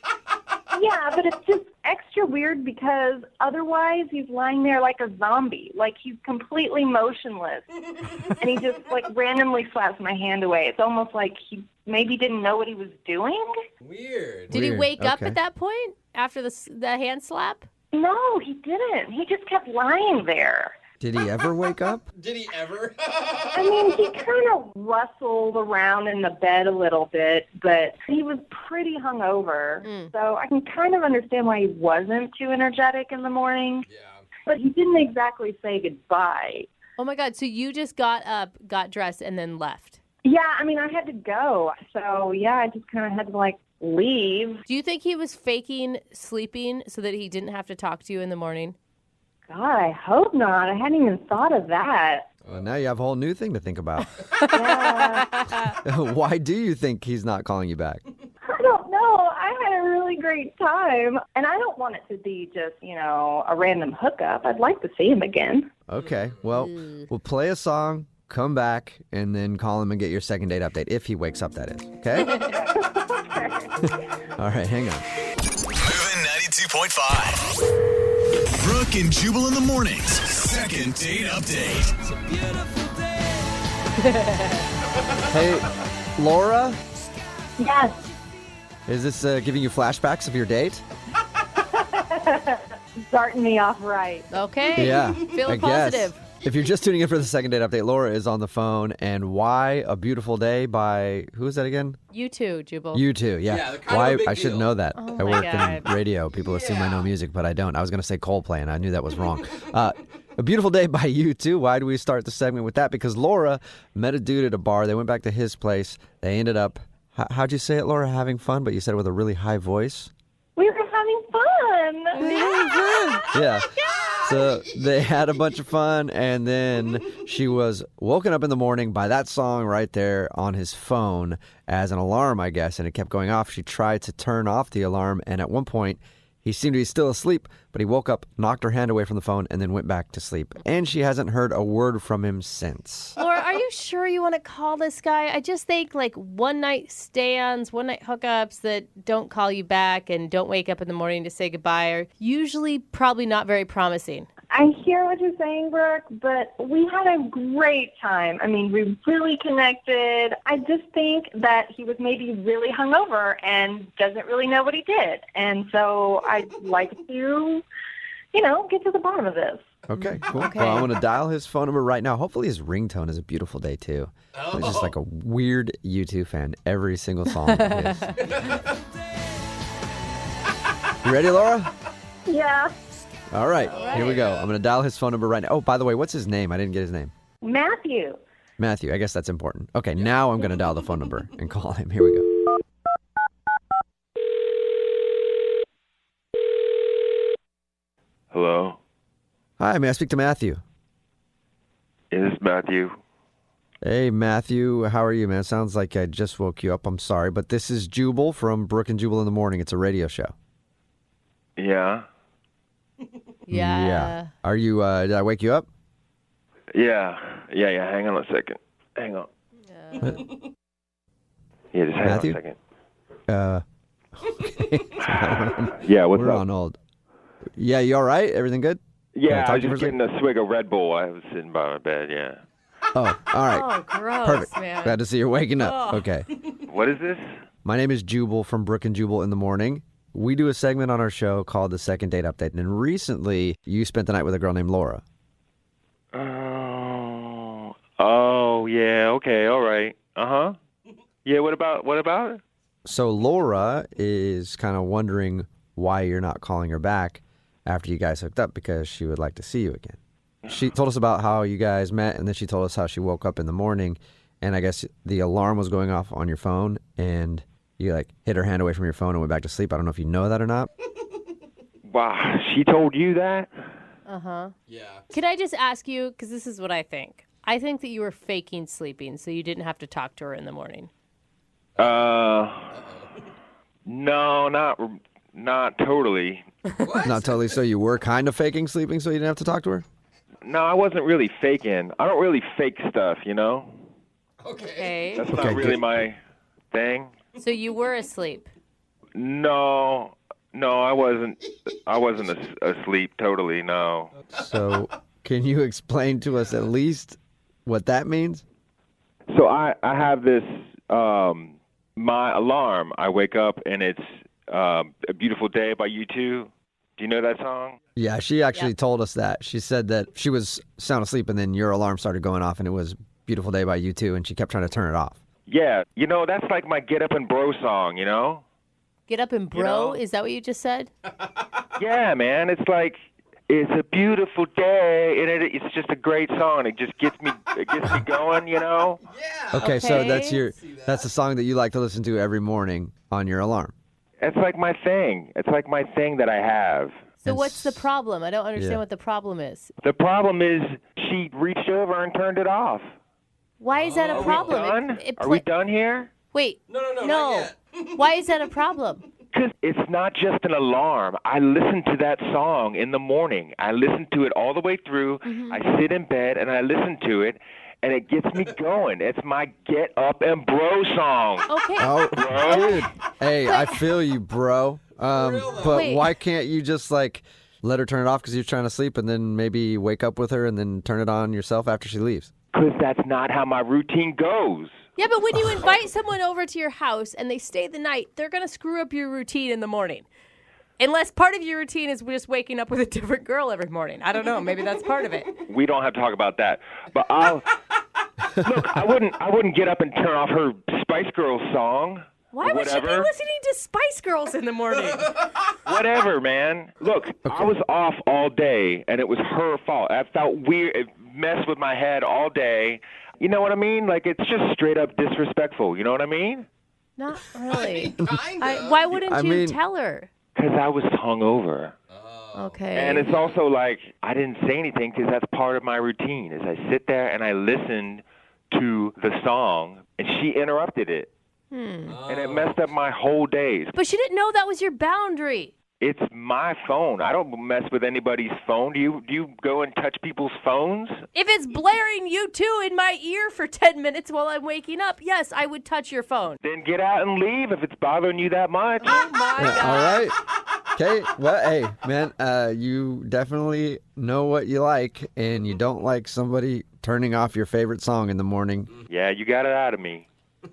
Yeah, but it's just extra weird because otherwise he's lying there like a zombie. Like he's completely motionless. And he just like randomly slaps my hand away. It's almost like he maybe didn't know what he was doing. Weird. Did he Weird. wake up Okay. at that point after the hand slap? No, he didn't. He just kept lying there. Did he ever wake up? Did he ever? I mean, he kind of rustled around in the bed a little bit, but he was pretty hungover. So I can kind of understand why he wasn't too energetic in the morning. Yeah. But he didn't exactly say goodbye. Oh my God! So you just got up, got dressed, and then left. Yeah, I mean, I had to go. So, yeah, I just kind of had to, like, leave. Do you think he was faking sleeping so that he didn't have to talk to you in the morning? God, I hope not. I hadn't even thought of that. Well, now you have a whole new thing to think about. Yeah. Why do you think he's not calling you back? I don't know. I had a really great time, and I don't want it to be just, a random hookup. I'd like to see him again. Okay, well, we'll play a song, come back, and then call him and get your second date update, if he wakes up, that is. Okay? All right, hang on. Moving 92.5. Brooke and Jubal in the mornings. Second date update. Hey, Laura, Yes. is this giving you flashbacks of your date? Starting me off right. Okay. Yeah, Feeling I guess. positive. If you're just tuning in for the second date update, Laura is on the phone. And Why a Beautiful Day by, who is that again? You too, Jubal. You too, yeah. Yeah, they're kind of Why a big I should deal. know that. Oh I my work God. in radio. People assume I know music, but I don't. I was going to say Coldplay, and I knew that was wrong. A Beautiful Day by U2. Why do we start the segment with that? Because Laura met a dude at a bar. They went back to his place. They ended up, how'd you say it, Laura? Having fun, but you said it with a really high voice. We were having fun. Yeah. So they had a bunch of fun, and then she was woken up in the morning by that song right there on his phone as an alarm, I guess, and it kept going off. She tried to turn off the alarm, and at one point, he seemed to be still asleep, but he woke up, knocked her hand away from the phone, and then went back to sleep. And she hasn't heard a word from him since. Laura, are you sure you want to call this guy? I just think one night stands, one night hookups that don't call you back and don't wake up in the morning to say goodbye are usually probably not very promising. I hear what you're saying, Brooke, but we had a great time. I mean, we really connected. I just think that he was maybe really hungover and doesn't really know what he did. And so I'd like to, get to the bottom of this. Okay, cool. Okay. Well, I'm going to dial his phone number right now. Hopefully his ringtone is a beautiful day, too. He's just like a weird U2 fan. Every single song of his. You ready, Laura? Yeah. All right, here we go. I'm going to dial his phone number right now. Oh, by the way, what's his name? I didn't get his name. Matthew. Matthew. I guess that's important. Okay, now I'm going to dial the phone number and call him. Here we go. Hello? Hi, may I speak to Matthew? Is this Matthew? Hey, Matthew. How are you, man? Sounds like I just woke you up. I'm sorry, but this is Jubal from Brooke and Jubal in the Morning. It's a radio show. Yeah? Yeah. Are you, did I wake you up? Yeah. Hang on a second. Hang on. Yeah, just hang Matthew? on a second. Okay. Yeah, what's We're up? on hold. Yeah, you all right? Everything good? Can I Yeah, talk I was to you just for a getting a swig of Red Bull. I was sitting by my bed, yeah. Oh, all right. Oh, gross, Perfect. man. Glad to see you're waking up. Oh. Okay. What is this? My name is Jubal from Brooke and Jubal in the Morning. We do a segment on our show called the Second Date Update. And recently, you spent the night with a girl named Laura. Oh, yeah, okay, all right. Uh-huh. Yeah, what about it? So Laura is kind of wondering why you're not calling her back after you guys hooked up, because she would like to see you again. She told us about how you guys met, and then she told us how she woke up in the morning, and I guess the alarm was going off on your phone, and you hid her hand away from your phone and went back to sleep. I don't know if you know that or not. Wow, she told you that? Uh-huh. Yeah. Can I just ask you, because this is what I think. I think that you were faking sleeping so you didn't have to talk to her in the morning. No, not totally. Not totally. So you were kind of faking sleeping so you didn't have to talk to her? No, I wasn't really faking. I don't really fake stuff, Okay. That's Okay, not really good. my thing. So you were asleep. No, I wasn't. I wasn't asleep totally. No. So can you explain to us at least what that means? So I have this my alarm. I wake up and it's A Beautiful Day by U2. Do you know that song? Yeah, she actually told us that. She said that she was sound asleep and then your alarm started going off and it was Beautiful Day by U2 and she kept trying to turn it off. Yeah, that's like my Get Up and Bro song, Get up and bro? know? Is that what you just said? Yeah, man, it's like it's a beautiful day, and it's just a great song. It just gets me going, Yeah. Okay, so Okay. that's the song that you like to listen to every morning on your alarm. It's like my thing. It's like my thing that I have. So what's the problem? I don't understand what the problem is. The problem is she reached over and turned it off. Why is that a problem? Are we done? Are we done here? Wait. No, not yet. Why is that a problem? Because it's not just an alarm. I listen to that song in the morning. I listen to it all the way through. I sit in bed and I listen to it, and it gets me going. It's my get up and bro song. Okay. Oh, Bro. dude. Hey, I feel you, bro. But Wait. why can't you just like let her turn it off because you're trying to sleep, and then maybe wake up with her and then turn it on yourself after she leaves? Because that's not how my routine goes. Yeah, but when you invite someone over to your house and they stay the night, they're going to screw up your routine in the morning. Unless part of your routine is just waking up with a different girl every morning. I don't know. Maybe that's part of it. We don't have to talk about that. But look, I wouldn't get up and turn off her Spice Girls song. Why would you be listening to Spice Girls in the morning? Whatever, man. Look, I was off all day, and it was her fault. I felt weird. It messed with my head all day. You know what I mean? Like, it's just straight up disrespectful. You know what I mean? Not really. Kinda. Why wouldn't you tell her? Because I was hungover. Okay. And it's also like, I didn't say anything because that's part of my routine, is I sit there and I listen to the song, and she interrupted it. And it messed up my whole day. But she didn't know that was your boundary. It's my phone. I don't mess with anybody's phone. Do you go and touch people's phones? If it's blaring U2 in my ear for 10 minutes while I'm waking up, yes, I would touch your phone. Then get out and leave if it's bothering you that much. Oh, my God. All right. Okay. Well, hey, man, you definitely know what you like, and you don't like somebody turning off your favorite song in the morning. Yeah, you got it out of me.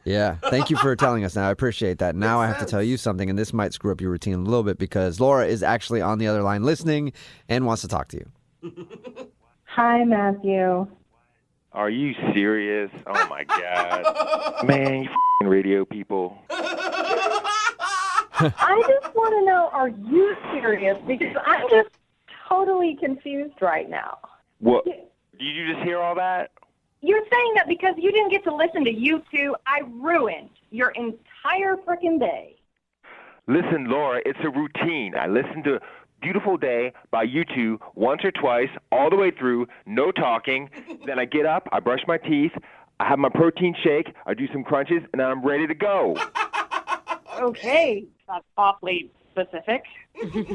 Yeah. Thank you for telling us now. I appreciate that. Now I have to tell you something, and this might screw up your routine a little bit because Laura is actually on the other line listening and wants to talk to you. Hi, Matthew. Are you serious? Oh, my God. Man, you f***ing radio people. I just want to know, are you serious? Because I'm just totally confused right now. What? Did you just hear all that? You're saying that because you didn't get to listen to U2, I ruined your entire frickin' day. Listen, Laura, it's a routine. I listen to Beautiful Day by U2 once or twice, all the way through, no talking. Then I get up, I brush my teeth, I have my protein shake, I do some crunches, and I'm ready to go. Okay, that's awfully specific.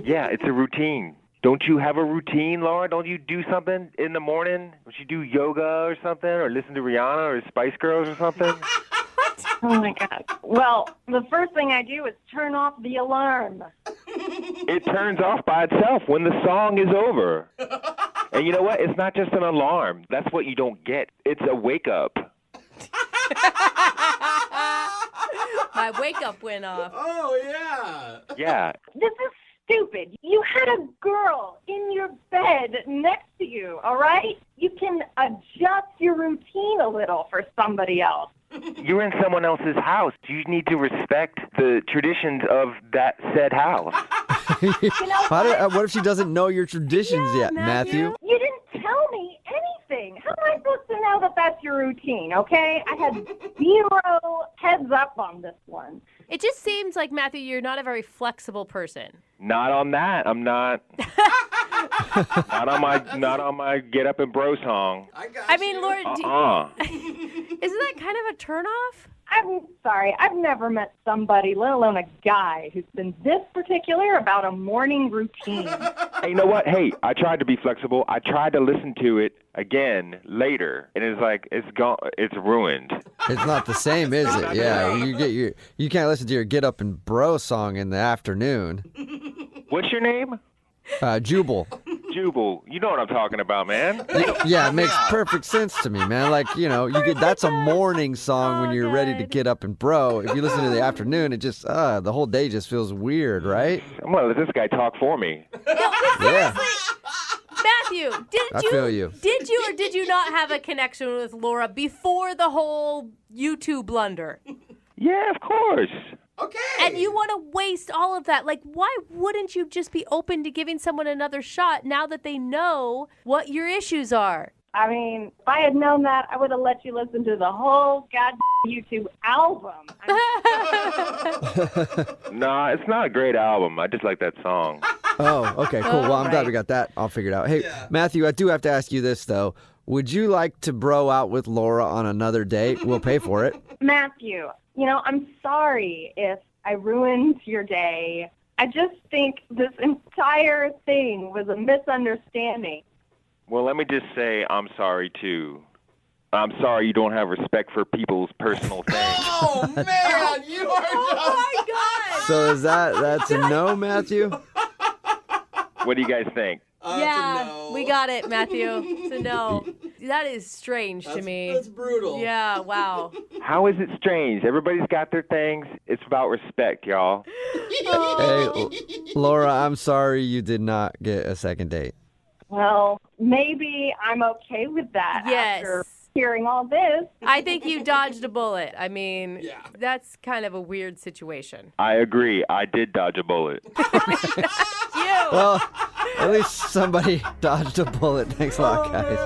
Yeah, it's a routine. Don't you have a routine, Laura? Don't you do something in the morning? Don't you do yoga or something, or listen to Rihanna or Spice Girls or something? Oh, my God. Well, the first thing I do is turn off the alarm. It turns off by itself when the song is over. And you know what? It's not just an alarm. That's what you don't get. It's a wake-up. My wake-up went off. Oh, yeah. Yeah. This is stupid. You had a girl in your bed next to you, all right? You can adjust your routine a little for somebody else. You're in someone else's house. You need to respect the traditions of that said house. What if she doesn't know your traditions yet, Matthew? You didn't tell me anything. How am I supposed to know that that's your routine, okay? I had 0 heads up on this one. It just seems like, Matthew, you're not a very flexible person. Not on that. I'm not. not on my get up and bro song. I mean, Laura, isn't that kind of a turnoff? I'm sorry. I've never met somebody, let alone a guy, who's been this particular about a morning routine. Hey, you know what? Hey, I tried to be flexible. I tried to listen to it again later, and it's like it's gone. It's ruined. It's not the same, is it? Yeah, you can't listen to your get up and bro song in the afternoon. What's your name? Jubal. Jubal. You know what I'm talking about, man. Yeah, it makes perfect sense to me, man. Like, that's a morning song when you're ready to get up and bro. If you listen to the afternoon, it just, the whole day just feels weird, right? I'm going to let this guy talk for me. Yeah. Matthew, feel you. Did you or did you not have a connection with Laura before the whole U2 blunder? Yeah, of course. Okay. And you want to waste all of that. Like, why wouldn't you just be open to giving someone another shot now that they know what your issues are? I mean, if I had known that, I would have let you listen to the whole goddamn YouTube album. Nah, it's not a great album. I just like that song. Oh, okay, cool. Well, I'm glad we got that all figured out. Hey, Matthew, I do have to ask you this, though. Would you like to bro out with Laura on another date? We'll pay for it. Matthew, I'm sorry if I ruined your day. I just think this entire thing was a misunderstanding. Well, let me just say I'm sorry, too. I'm sorry you don't have respect for people's personal things. Oh, man, you are just... Oh, my God. So that's a no, Matthew? What do you guys think? Yeah, no. we got it, Matthew. It's a no. That is strange to me. That's brutal. Yeah, wow. How is it strange? Everybody's got their things. It's about respect, y'all. Hey, Laura, I'm sorry you did not get a second date. Well, maybe I'm okay with that after hearing all this. I think you dodged a bullet. I mean, that's kind of a weird situation. I agree. I did dodge a bullet. Well, at least somebody dodged a bullet. Thanks a lot, guys.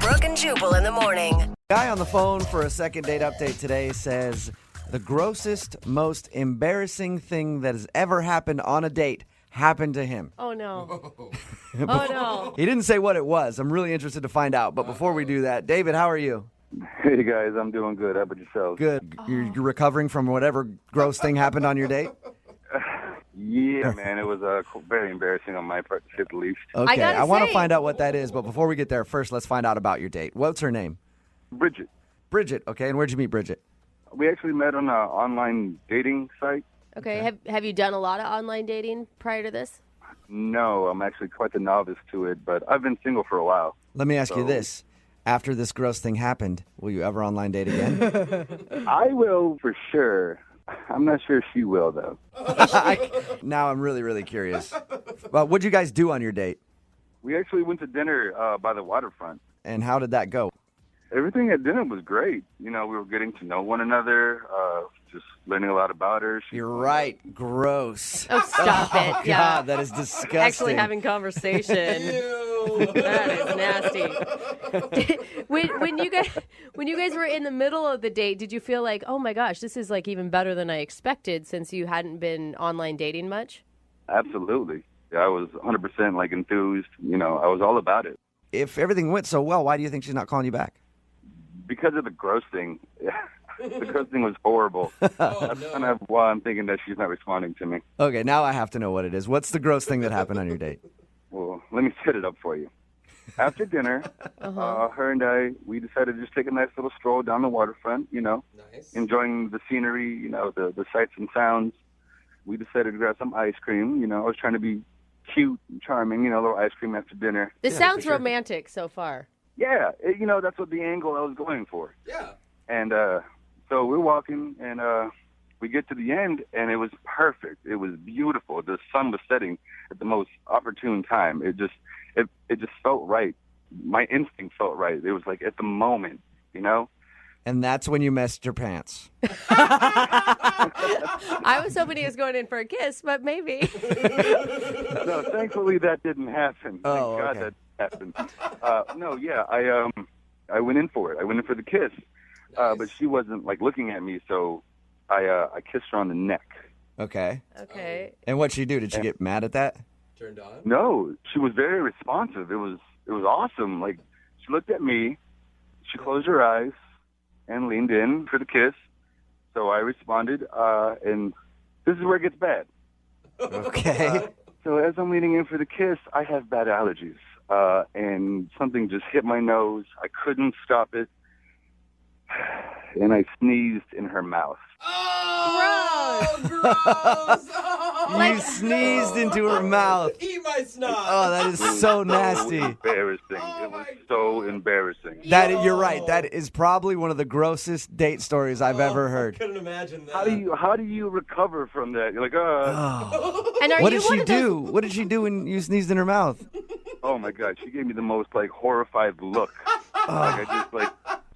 Brooke and Jubal in the morning. Guy on the phone for a second date update today says the grossest, most embarrassing thing that has ever happened on a date happened to him. Oh, no. Oh, no. He didn't say what it was. I'm really interested to find out. But before we do that, David, how are you? Hey, guys, I'm doing good. How about yourselves? Good. You're recovering from whatever gross thing happened on your date? Yeah, man, it was very embarrassing on my part, to say the least. Okay, I want to find out what that is. But before we get there, first, let's find out about your date. What's her name? Bridget. Bridget, okay. And where'd you meet Bridget? We actually met on an online dating site. Okay, have you done a lot of online dating prior to this? No, I'm actually quite the novice to it, but I've been single for a while. Let me ask you this. After this gross thing happened, will you ever online date again? I will for sure. I'm not sure if she will, though. Now I'm really, really curious. Well, what'd you guys do on your date? We actually went to dinner by the waterfront. And how did that go? Everything at dinner was great. We were getting to know one another, just learning a lot I her. You're right. Gross. Oh, stop it. God, Yeah. that is disgusting. Actually having conversation. That is nasty. when you guys were in the middle of the date, did you feel like, oh my gosh, this is like even better than I expected since you hadn't been online dating much? Absolutely. I was 100% like enthused. I was all about it. If everything went so well, why do you think she's not calling you back? Because of the gross thing. The gross thing was horrible. That's kind of why I'm thinking that she's not responding to me. Okay, now I have to know what it is. What's the gross thing that happened on your date? Well, let me set it up for you. After dinner, her and I, we decided to just take a nice little stroll down the waterfront, Nice. Enjoying the scenery, the sights and sounds. We decided to grab some ice cream. I was trying to be cute and charming, a little ice cream after dinner. This sounds romantic so far. Yeah, that's what the angle I was going for. Yeah. And so we're walking, and we get to the end, and it was perfect. It was beautiful. The sun was setting at the most opportune time. It just felt right. My instinct felt right. It was like at the moment, And that's when you messed your pants. I was hoping he was going in for a kiss, but maybe. No, thankfully that didn't happen. Oh, Thank God okay. that happened. No, yeah, I went in for it. I went in for the kiss, but she wasn't like looking at me, so I kissed her on the neck. Okay. Okay. And what'd she do? Did she get mad at that? Turned on? No, she was very responsive. It was awesome. Like she looked at me, she closed her eyes, and leaned in for the kiss. So I responded, and this is where it gets bad. Okay. So as I'm leaning in for the kiss, I have bad allergies, and something just hit my nose. I couldn't stop it, and I sneezed in her mouth. Oh, gross! You sneezed into her mouth. Eat my snot. Oh, that is so nasty. Embarrassing. It was so embarrassing. You're right. That is probably one of the grossest date stories I've ever heard. I couldn't imagine that. How do you recover from that? You're like, And what did she do? What did she do when you sneezed in her mouth? Oh my God, she gave me the most like horrified look.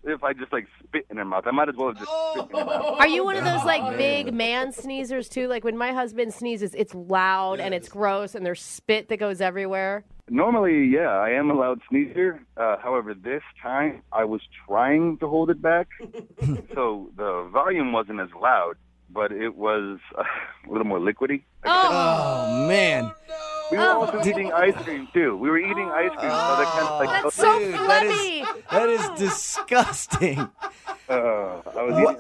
If I just spit in her mouth, I might as well have just spit in her mouth. Are you one of those big man sneezers too? Like when my husband sneezes, it's loud and it's gross and there's spit that goes everywhere. Normally, yeah, I am a loud sneezer. However, this time I was trying to hold it back, so the volume wasn't as loud, but it was a little more liquidy. Oh, man. We were also eating ice cream, too. We were eating ice cream, so that kind of like... That's so Dude, flabby. that is disgusting. I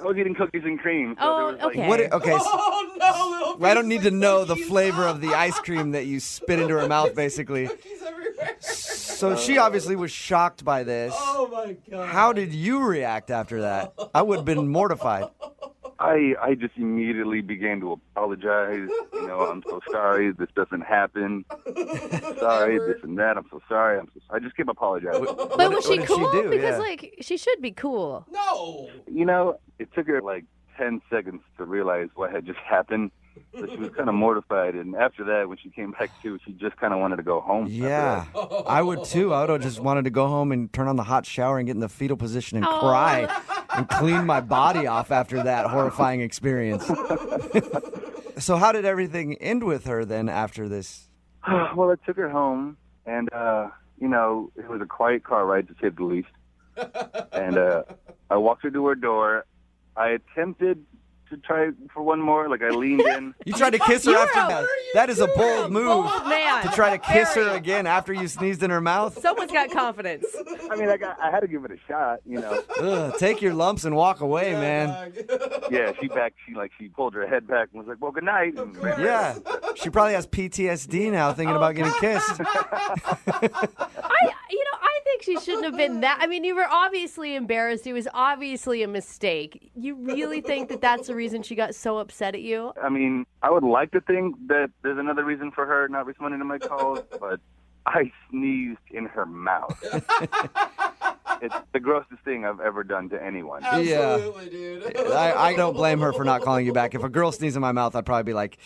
was eating cookies and cream. So there was okay. Okay. Oh, no, little I don't need to know the flavor of the ice cream that you spit into her mouth, basically. cookies everywhere. So she obviously was shocked by this. Oh, my God. How did you react after that? I would have been mortified. I just immediately began to apologize. You know, I'm so sorry. This doesn't happen. Sorry, this and that. I'm so sorry. I just kept apologizing. But was she did cool? she do? Because, Yeah. she should be cool. No. You know, it took her like 10 seconds to realize what had just happened. So she was kind of mortified. And after that, when she came back to, she just kind of wanted to go home. Yeah, I would too. I would have just wanted to go home and turn on the hot shower and get in the fetal position and cry and clean my body off after that horrifying experience. So how did everything end with her then after this? Well, I took her home, and, you know, it was a quiet car ride, to say the least. And I walked her to her door. I attempted to try for one more. Like, I leaned in. You tried to kiss her after that. That is a bold move. Bold man. To try to kiss her Very. again after you sneezed in her mouth. Someone's got confidence. I mean, I had to give it a shot, you know. Ugh, take your lumps and walk away, man. Yeah, she pulled her head back and was like, well, good night. And Yeah. She probably has PTSD now thinking about getting kissed. I think she shouldn't have been that. I mean, you were obviously embarrassed. It was obviously a mistake. You really think that that's the reason she got so upset at you? I mean, I would like to think that there's another reason for her not responding to my calls, but I sneezed in her mouth. It's the grossest thing I've ever done to anyone. Absolutely, dude. I don't blame her for not calling you back. If a girl sneezed in my mouth, I'd probably be like,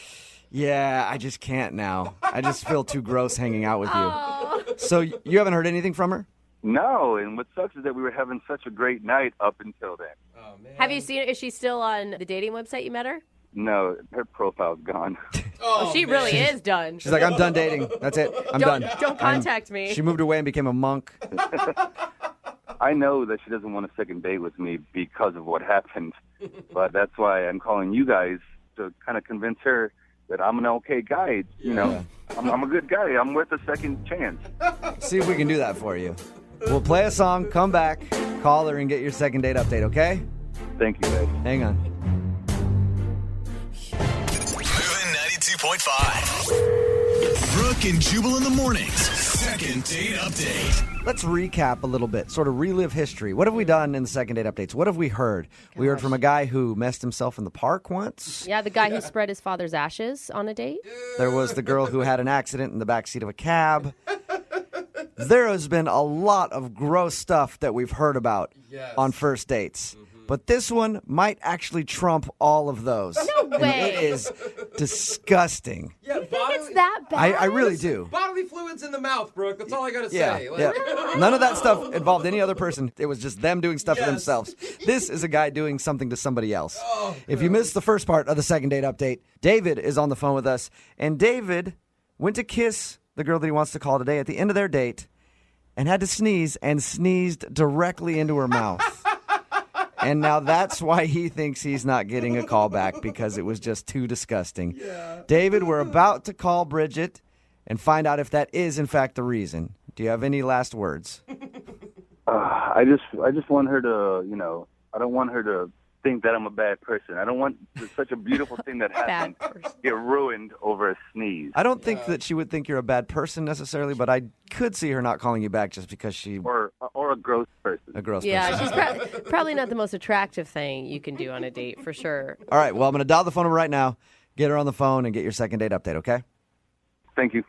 yeah, I just can't now. I just feel too gross hanging out with you. So you haven't heard anything from her? No, and what sucks is that we were having such a great night up until then. Oh, man. Have you seen her? Is she still on the dating website you met her? No, her profile's gone. Oh, she really is done. She's like, I'm done dating. That's it. I'm done. Don't contact me. She moved away and became a monk. I know that she doesn't want a second date with me because of what happened, but that's why I'm calling you guys to kind of convince her that I'm an okay guy. You know, I'm a good guy. I'm worth a second chance. See if we can do that for you. We'll play a song, come back, call her, and get your second date update, okay? Thank you, guys. Hang on. Moving 92.5. Brooke and Jubal in the mornings. Second date update. Let's recap a little bit, sort of relive history. What have we done in the second date updates? What have we heard? We heard from a guy who messed himself in the park once. Yeah, the guy who spread his father's ashes on a date. There was the girl who had an accident in the backseat of a cab. There has been a lot of gross stuff that we've heard about on first dates. But this one might actually trump all of those. No And way. it is disgusting. Yeah, It's that bad. I really do. Bodily fluids in the mouth, Brooke. That's all I gotta Yeah, say. yeah. None of that stuff involved any other person. It was just them doing stuff to themselves. This is a guy doing something to somebody else. If you missed the first part of the second date update, David is on the phone with us. And David went to kiss the girl that he wants to call today at the end of their date and had to sneeze and sneezed directly into her mouth. And now that's why he thinks he's not getting a call back, because it was just too disgusting. Yeah. David, we're about to call Bridget and find out if that is, in fact, the reason. Do you have any last words? I just want her to, you know, I don't want her to think that I'm a bad person. I don't want such a beautiful thing that happened get ruined over a sneeze. I don't think that she would think you're a bad person necessarily, but I could see her not calling you back just because she... Or a gross person. A gross Yeah, person. she's probably not the most attractive thing you can do on a date, for sure. All right, well, I'm going to dial the phone number right now, get her on the phone, and get your second date update, okay? Thank you.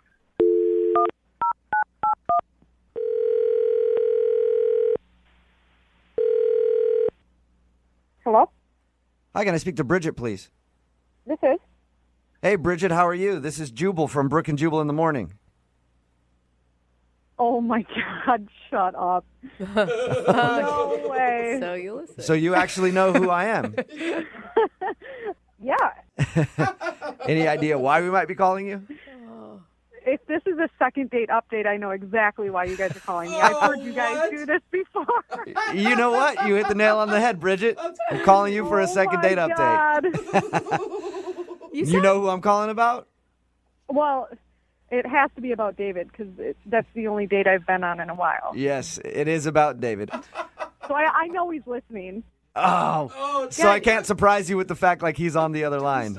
Hello? Hi, can I speak to Bridget, please? This is? Hey, Bridget, how are you? This is Jubal from Brooke and Jubal in the morning. Oh, my God, shut up. No way. So you listen. So you actually know who I am. Yeah. Any idea why we might be calling you? If this is is a second date update. I know exactly why you guys are calling me. I've heard you guys do this before. You know what? You hit the nail on the head, Bridget. I'm calling you for a second date update. You know who I'm calling about? Well, it has to be about David because that's the only date I've been on in a while. Yes, it is about David. So I know he's listening. Oh, so I can't surprise you with the fact like he's on the other line.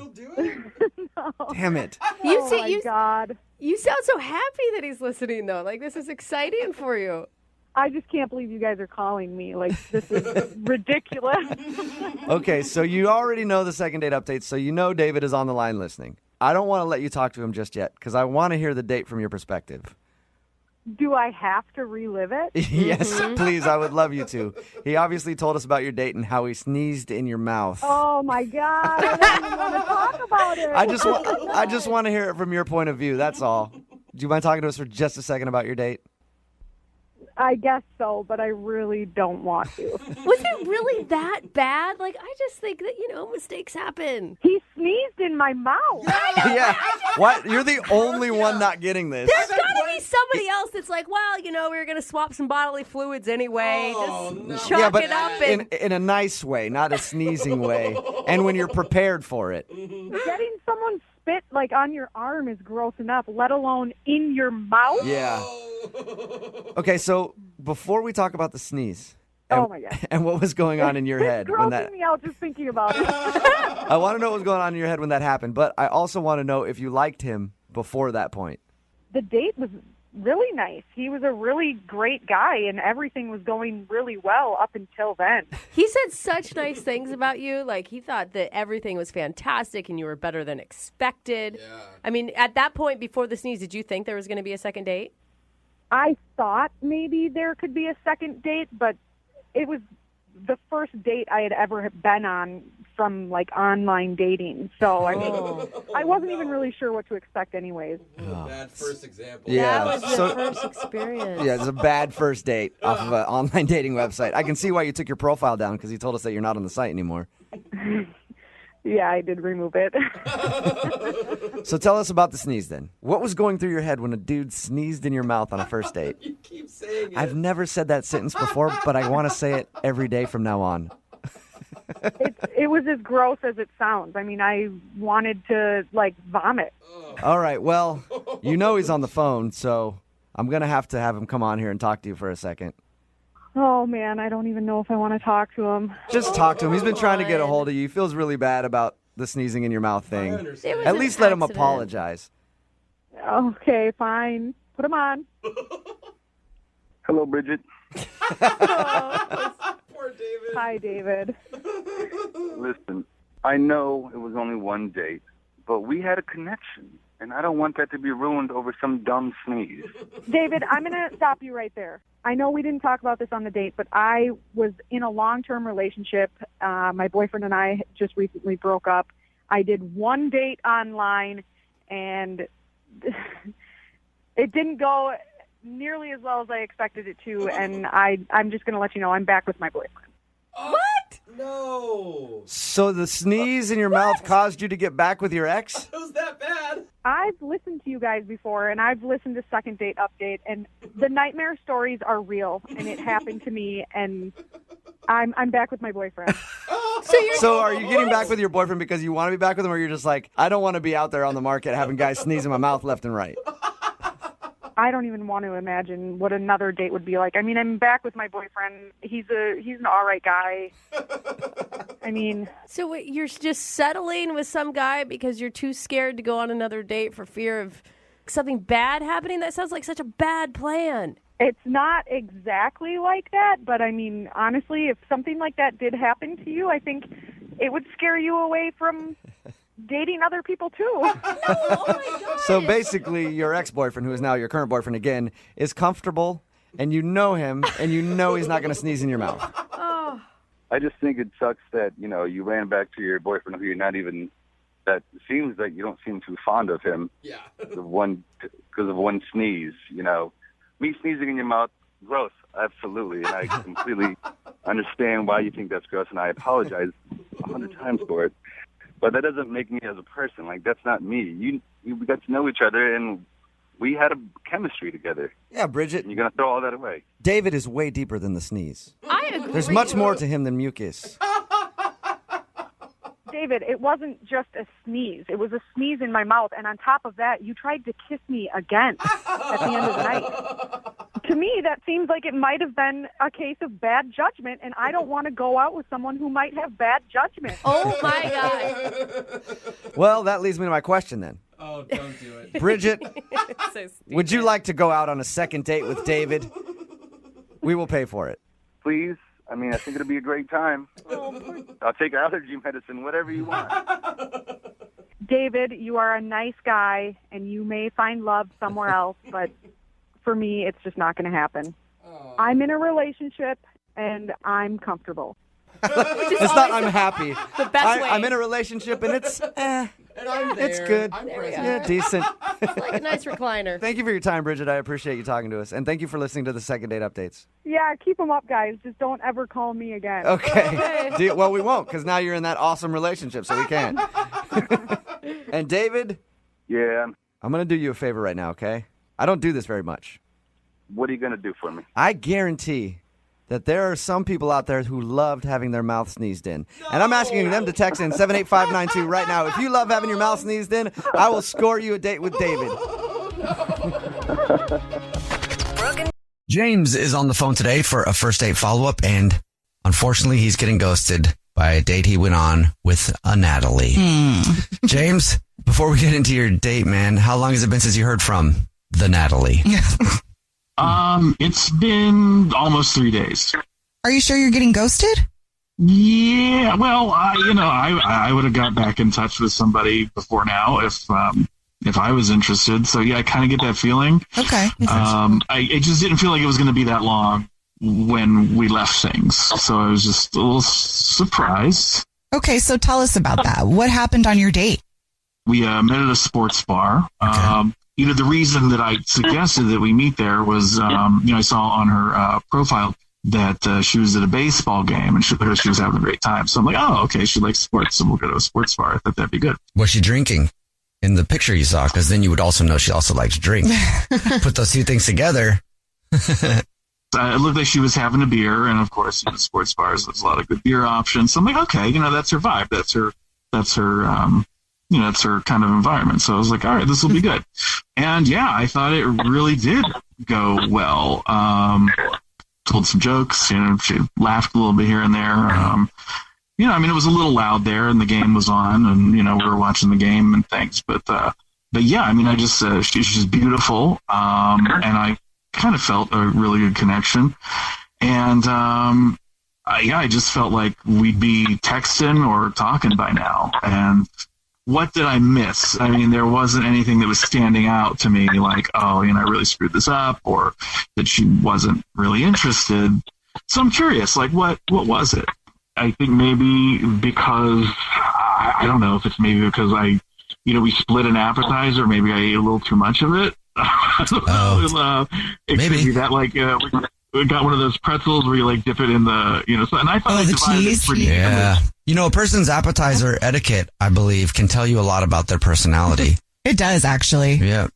No. Damn it. God. You sound so happy that he's listening, though. Like, this is exciting for you. I just can't believe you guys are calling me. Like, this is ridiculous. Okay, so you already know the second date update, so you know David is on the line listening. I don't want to let you talk to him just yet because I want to hear the date from your perspective. Do I have to relive it? Yes, please. I would love you to. He obviously told us about your date and how he sneezed in your mouth. Oh, my God. I don't even want to talk about it. I just want to hear it from your point of view. That's all. Do you mind talking to us for just a second about your date? I guess so, but I really don't want to. Was it really that bad? Like, I just think that, mistakes happen. He sneezed in my mouth. Yeah. What? You're the only one not getting this. There's got to be somebody else that's like, well, we were going to swap some bodily fluids anyway. Just chalk it up. And... in a nice way, not a sneezing way. And when you're prepared for it. Getting someone spit like on your arm is gross enough, let alone in your mouth. Yeah. Okay, so before we talk about the sneeze, oh my God, and what was going on in your head it's when that me out just thinking about it. I want to know what was going on in your head when that happened, but I also want to know if you liked him before that point. The date was really nice. He was a really great guy, and everything was going really well up until then. He said such nice things about you. Like, he thought that everything was fantastic and you were better than expected. Yeah. I mean, at that point before the sneeze, did you think there was going to be a second date? I thought maybe there could be a second date, but it was the first date I had ever been on from, like, online dating. So, I wasn't even really sure what to expect anyways. Bad first example. Yeah. That was the first experience. Yeah, it's a bad first date off of an online dating website. I can see why you took your profile down because you told us that you're not on the site anymore. Yeah, I did remove it. So tell us about the sneeze then. What was going through your head when a dude sneezed in your mouth on a first date? You keep saying it. I've never said that sentence before, but I want to say it every day from now on. It was as gross as it sounds. I mean, I wanted to, like, vomit. All right, well, you know he's on the phone, so I'm going to have him come on here and talk to you for a second. Oh, man, I don't even know if I want to talk to him. Just talk to him. He's been trying to get a hold of you. He feels really bad about the sneezing in your mouth thing. At least let him apologize. Okay, fine. Put him on. Hello, Bridget. Poor David. Hi, David. Listen, I know it was only one date, but we had a connection, and I don't want that to be ruined over some dumb sneeze. David, I'm going to stop you right there. I know we didn't talk about this on the date, but I was in a long-term relationship. My boyfriend and I just recently broke up. I did one date online, and it didn't go nearly as well as I expected it to, and I'm just going to let you know I'm back with my boyfriend. What? No. So the sneeze in your mouth caused you to get back with your ex? It was that bad. I've listened to you guys before, and I've listened to Second Date Update, and the nightmare stories are real, and it happened to me, and I'm back with my boyfriend. So are you getting back with your boyfriend because you want to be back with him, or you're just like, I don't want to be out there on the market having guys sneeze in my mouth left and right? I don't even want to imagine what another date would be like. I mean, I'm back with my boyfriend. He's an all right guy. I mean... So wait, you're just settling with some guy because you're too scared to go on another date for fear of something bad happening? That sounds like such a bad plan. It's not exactly like that, but I mean, honestly, if something like that did happen to you, I think it would scare you away from dating other people too. Oh my God. So basically, your ex-boyfriend, who is now your current boyfriend again, is comfortable, and you know him, and you know he's not going to sneeze in your mouth. Oh. I just think it sucks that, you ran back to your boyfriend who you're not even, that seems like you don't seem too fond of him. Yeah. Because of one sneeze, Me sneezing in your mouth, gross, absolutely. And I completely understand why you think that's gross, and I apologize 100 times for it. But that doesn't make me as a person. Like, that's not me. We got to know each other, and We had a chemistry together. Yeah, Bridget. And you're going to throw all that away. David is way deeper than the sneeze. I agree. There's much more to him than mucus. David, it wasn't just a sneeze. It was a sneeze in my mouth. And on top of that, you tried to kiss me again at the end of the night. To me, that seems like it might have been a case of bad judgment, and I don't want to go out with someone who might have bad judgment. Oh, my God. Well, that leads me to my question then. Oh, don't do it. Bridget, So would you like to go out on a second date with David? We will pay for it. Please. I mean, I think it'll be a great time. I'll take allergy medicine, whatever you want. David, you are a nice guy, and you may find love somewhere else, but for me, it's just not going to happen. I'm in a relationship, and I'm comfortable. It's not I'm happy. The best way. I'm in a relationship, and it's And I'm there. it's good. I'm There we present. go. Yeah, decent. It's like a nice recliner. Thank you for your time, Bridget. I appreciate you talking to us. And thank you for listening to the second date updates. Yeah, keep them up, guys. Just don't ever call me again. Okay. Well, we won't, because now you're in that awesome relationship, so we can. And David, Yeah. I'm going to do you a favor right now, okay? I don't do this very much. What are you going to do for me? I guarantee that there are some people out there who loved having their mouth sneezed in. And I'm asking them to text in 78592 right now. If you love having your mouth sneezed in, I will score you a date with David. James is on the phone today for a first date follow-up, and unfortunately, he's getting ghosted by a date he went on with a Natalie. James, before we get into your date, man, how long has it been since you heard from the Natalie? It's been almost 3 days. Are you sure you're getting ghosted? Yeah, well, I would have got back in touch with somebody before now if I was interested. So yeah, I kind of get that feeling. Okay. It just didn't feel like it was going to be that long when we left things. So I was just a little surprised. Okay, so tell us about that. What happened on your date? We met at a sports bar. Okay. The reason that I suggested that we meet there was, I saw on her profile that she was at a baseball game and she was having a great time. So I'm like, oh, okay, she likes sports, so we'll go to a sports bar. I thought that'd be good. Was she drinking in the picture you saw? Because then you would also know she also likes to drink. Put those two things together. It looked like she was having a beer, and of course, sports bars, there's a lot of good beer options. So I'm like, okay, that's her vibe. That's her it's her kind of environment. So I was like, all right, this will be good. And yeah, I thought it really did go well. Told some jokes, she laughed a little bit here and there. It was a little loud there and the game was on and, we were watching the game and things. But yeah, she's just beautiful. And I kind of felt a really good connection. And, I just felt like we'd be texting or talking by now. And what did I miss? There wasn't anything that was standing out to me like, oh, I really screwed this up or that she wasn't really interested. So I'm curious, like, what was it? I think maybe because, I don't know if it's maybe because we split an appetizer, maybe I ate a little too much of it. It maybe. Could be that, like, we got one of those pretzels where you like dip it in the, and I thought the cheese. Yeah. A person's appetizer etiquette, I believe, can tell you a lot about their personality. It does, actually. Yeah.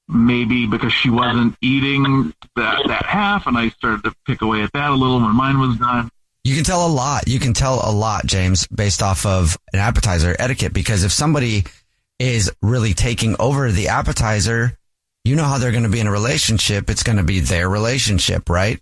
Maybe because she wasn't eating that half, and I started to pick away at that a little when mine was done. You can tell a lot. You can tell a lot, James, based off of an appetizer etiquette, because if somebody is really taking over the appetizer, you know how they're going to be in a relationship. It's going to be their relationship, right?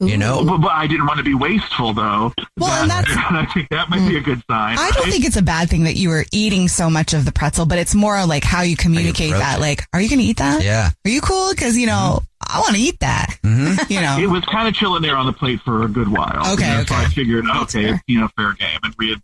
But I didn't want to be wasteful, though. Well, and I think that might be a good sign. I don't think it's a bad thing that you were eating so much of the pretzel, but it's more like how you communicate that. Like, are you going to eat that? Yeah. Are you cool? Because, I want to eat that. Mm-hmm. It was kind of chilling there on the plate for a good while. Okay. So I figured, fair game. And we had,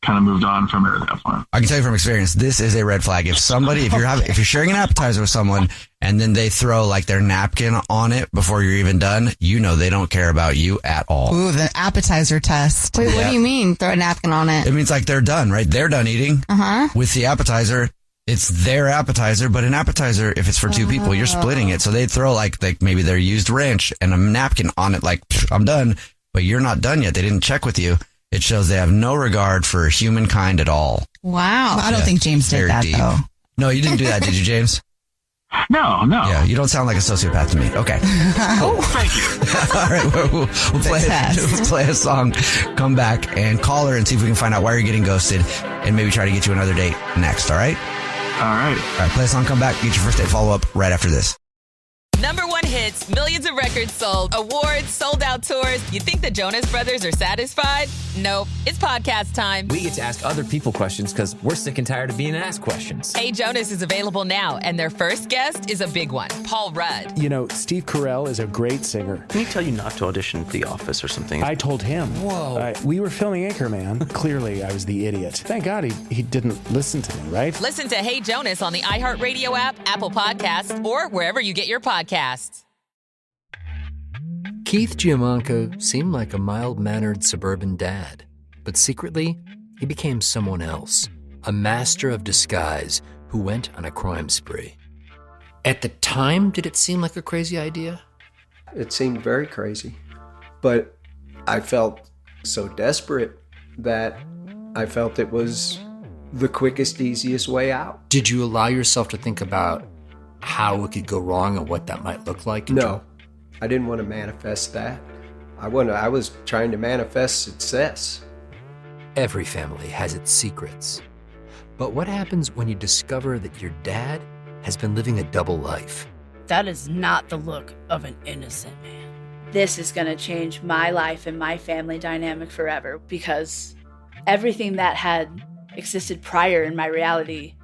kind of moved on from it at that point. I can tell you from experience, this is a red flag. If you're sharing an appetizer with someone and then they throw like their napkin on it before you're even done, they don't care about you at all. Ooh, the appetizer test. Wait, what do you mean? Throw a napkin on it? It means like they're done, right? They're done eating with the appetizer. It's their appetizer, but an appetizer, if it's for two people, you're splitting it. So they throw like maybe their used ranch and a napkin on it, like, I'm done, but you're not done yet. They didn't check with you. It shows they have no regard for humankind at all. Wow. I don't think James did that, though. No, you didn't do that, did you, James? No. Yeah, you don't sound like a sociopath to me. Okay. Oh, thank you. All right, we'll play a song, come back, and call her and see if we can find out why you're getting ghosted, and maybe try to get you another date next, all right? All right. All right, play a song, come back, get your first date follow-up right after this. #1 hits, millions of records sold, awards, sold-out tours. You think the Jonas Brothers are satisfied? Nope. It's podcast time. We get to ask other people questions because we're sick and tired of being asked questions. Hey Jonas is available now, and their first guest is a big one, Paul Rudd. You know, Steve Carell is a great singer. Can he tell you not to audition for The Office or something? I told him. Whoa. We were filming Anchorman. Clearly, I was the idiot. Thank God he didn't listen to me, right? Listen to Hey Jonas on the iHeartRadio app, Apple Podcasts, or wherever you get your podcasts. Keith Giamanco seemed like a mild-mannered suburban dad, but secretly, he became someone else, a master of disguise who went on a crime spree. At the time, did it seem like a crazy idea? It seemed very crazy, but I felt so desperate that I felt it was the quickest, easiest way out. Did you allow yourself to think about how it could go wrong and what that might look like? No, I didn't want to manifest that. I was trying to manifest success. Every family has its secrets. But what happens when you discover that your dad has been living a double life? That is not the look of an innocent man. This is going to change my life and my family dynamic forever, because everything that had existed prior in my reality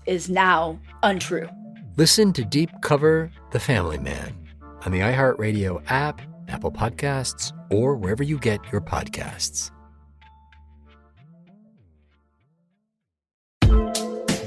is now untrue. Listen to Deep Cover The Family Man on the iHeartRadio app, Apple Podcasts, or wherever you get your podcasts.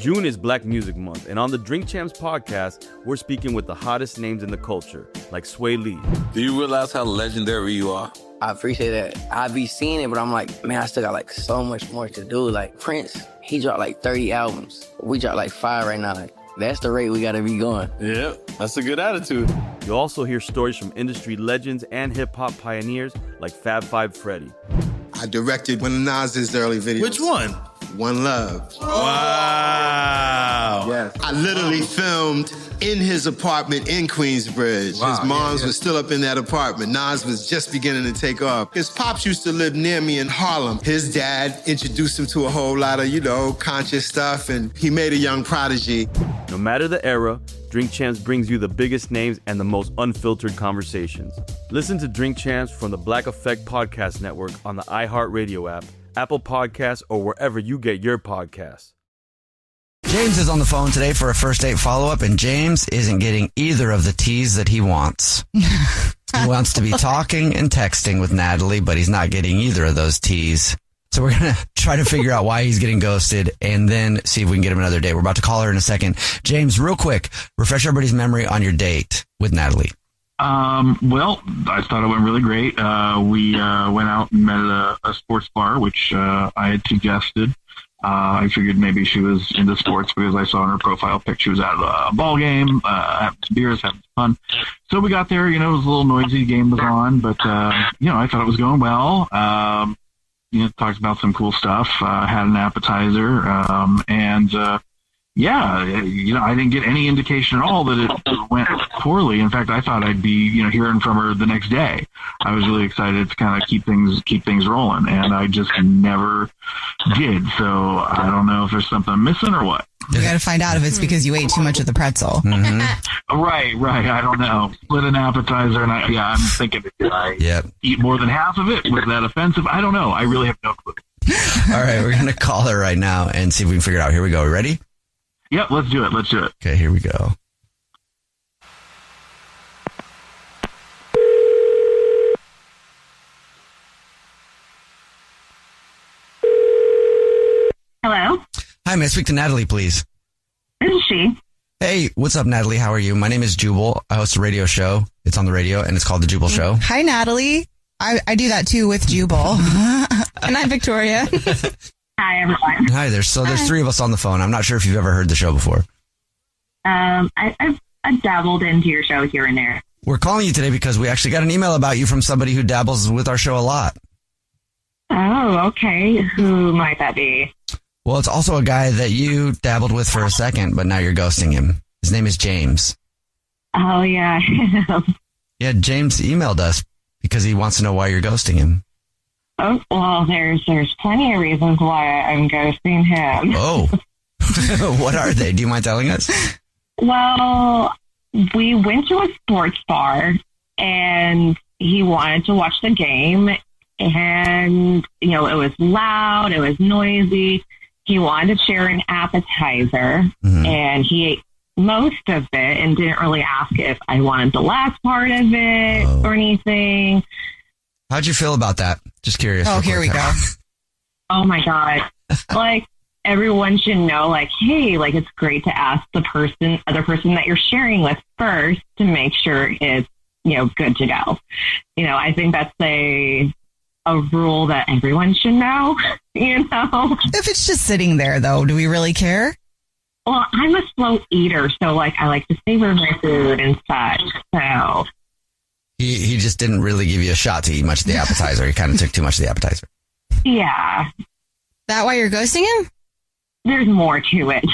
June is Black Music Month, and on the Drink Champs podcast, we're speaking with the hottest names in the culture, like Sway Lee. Do you realize how legendary you are? I appreciate that. I be seeing it, but I'm like, man, I still got like so much more to do. Like Prince, he dropped like 30 albums. We dropped like 5 right now. Like, that's the rate we gotta be going. Yeah, that's a good attitude. You'll also hear stories from industry legends and hip-hop pioneers like Fab Five Freddy. I directed one of Nas's early videos. Which one? One Love. Wow. Yes. I literally filmed in his apartment in Queensbridge. Wow. His mom's was still up in that apartment. Nas was just beginning to take off. His pops used to live near me in Harlem. His dad introduced him to a whole lot of, conscious stuff, and he made a young prodigy. No matter the era, Drink Champs brings you the biggest names and the most unfiltered conversations. Listen to Drink Champs from the Black Effect Podcast Network on the iHeartRadio app, Apple Podcasts, or wherever you get your podcasts. James is on the phone today for a first date follow-up, and James isn't getting either of the teas that he wants. He wants to be talking and texting with Natalie, but he's not getting either of those teas. So we're going to try to figure out why he's getting ghosted and then see if we can get him another date. We're about to call her in a second. James, real quick, refresh everybody's memory on your date with Natalie. Well, I thought it went really great. We went out and met at a sports bar, which I had suggested. I figured maybe she was into sports because I saw in her profile pic she was at a ball game, having some beers, having fun. So we got there, it was a little noisy, the game was on, but, I thought it was going well. Talked about some cool stuff, had an appetizer, I didn't get any indication at all that it went poorly. In fact, I thought I'd be, hearing from her the next day. I was really excited to kind of keep things rolling, and I just never did. So I don't know if there's something I'm missing or what. You got to find out if it's because you ate too much of the pretzel. Mm-hmm. Right. I don't know. Split an appetizer, and I'm thinking, did I eat more than half of it? Was that offensive? I don't know. I really have no clue. All right, we're going to call her right now and see if we can figure it out. Here we go. You ready? Yep, let's do it. Okay, here we go. Hello? Hi, may I speak to Natalie, please? This is she. Hey, what's up, Natalie? How are you? My name is Jubal. I host a radio show. It's on the radio, and it's called The Jubal Show. Hi, Natalie. I do that, too, with Jubal. And I'm Victoria. Hi, everyone. Hi, there's 3 of us on the phone. I'm not sure if you've ever heard the show before. I've dabbled into your show here and there. We're calling you today because we actually got an email about you from somebody who dabbles with our show a lot. Oh, okay. Who might that be? Well, it's also a guy that you dabbled with for a second, but now you're ghosting him. His name is James. Oh, yeah. Yeah, James emailed us because he wants to know why you're ghosting him. Oh, well, there's plenty of reasons why I'm ghosting him. Oh. What are they? Do you mind telling us? Well, we went to a sports bar, and he wanted to watch the game, and, you know, it was loud, it was noisy. He wanted to share an appetizer, and he ate most of it and didn't really ask if I wanted the last part of it or anything. How'd you feel about that? Just curious. Oh, here we go. Oh, my God. Like, everyone should know, like, hey, like, it's great to ask the other person that you're sharing with first to make sure it's, you know, good to go. You know, I think that's a rule that everyone should know, you know? If it's just sitting there, though, do we really care? Well, I'm a slow eater, so, like, I like to savor my food and such, so... He just didn't really give you a shot to eat much of the appetizer. He kind of took too much of the appetizer. Yeah. That why you're ghosting him? There's more to it.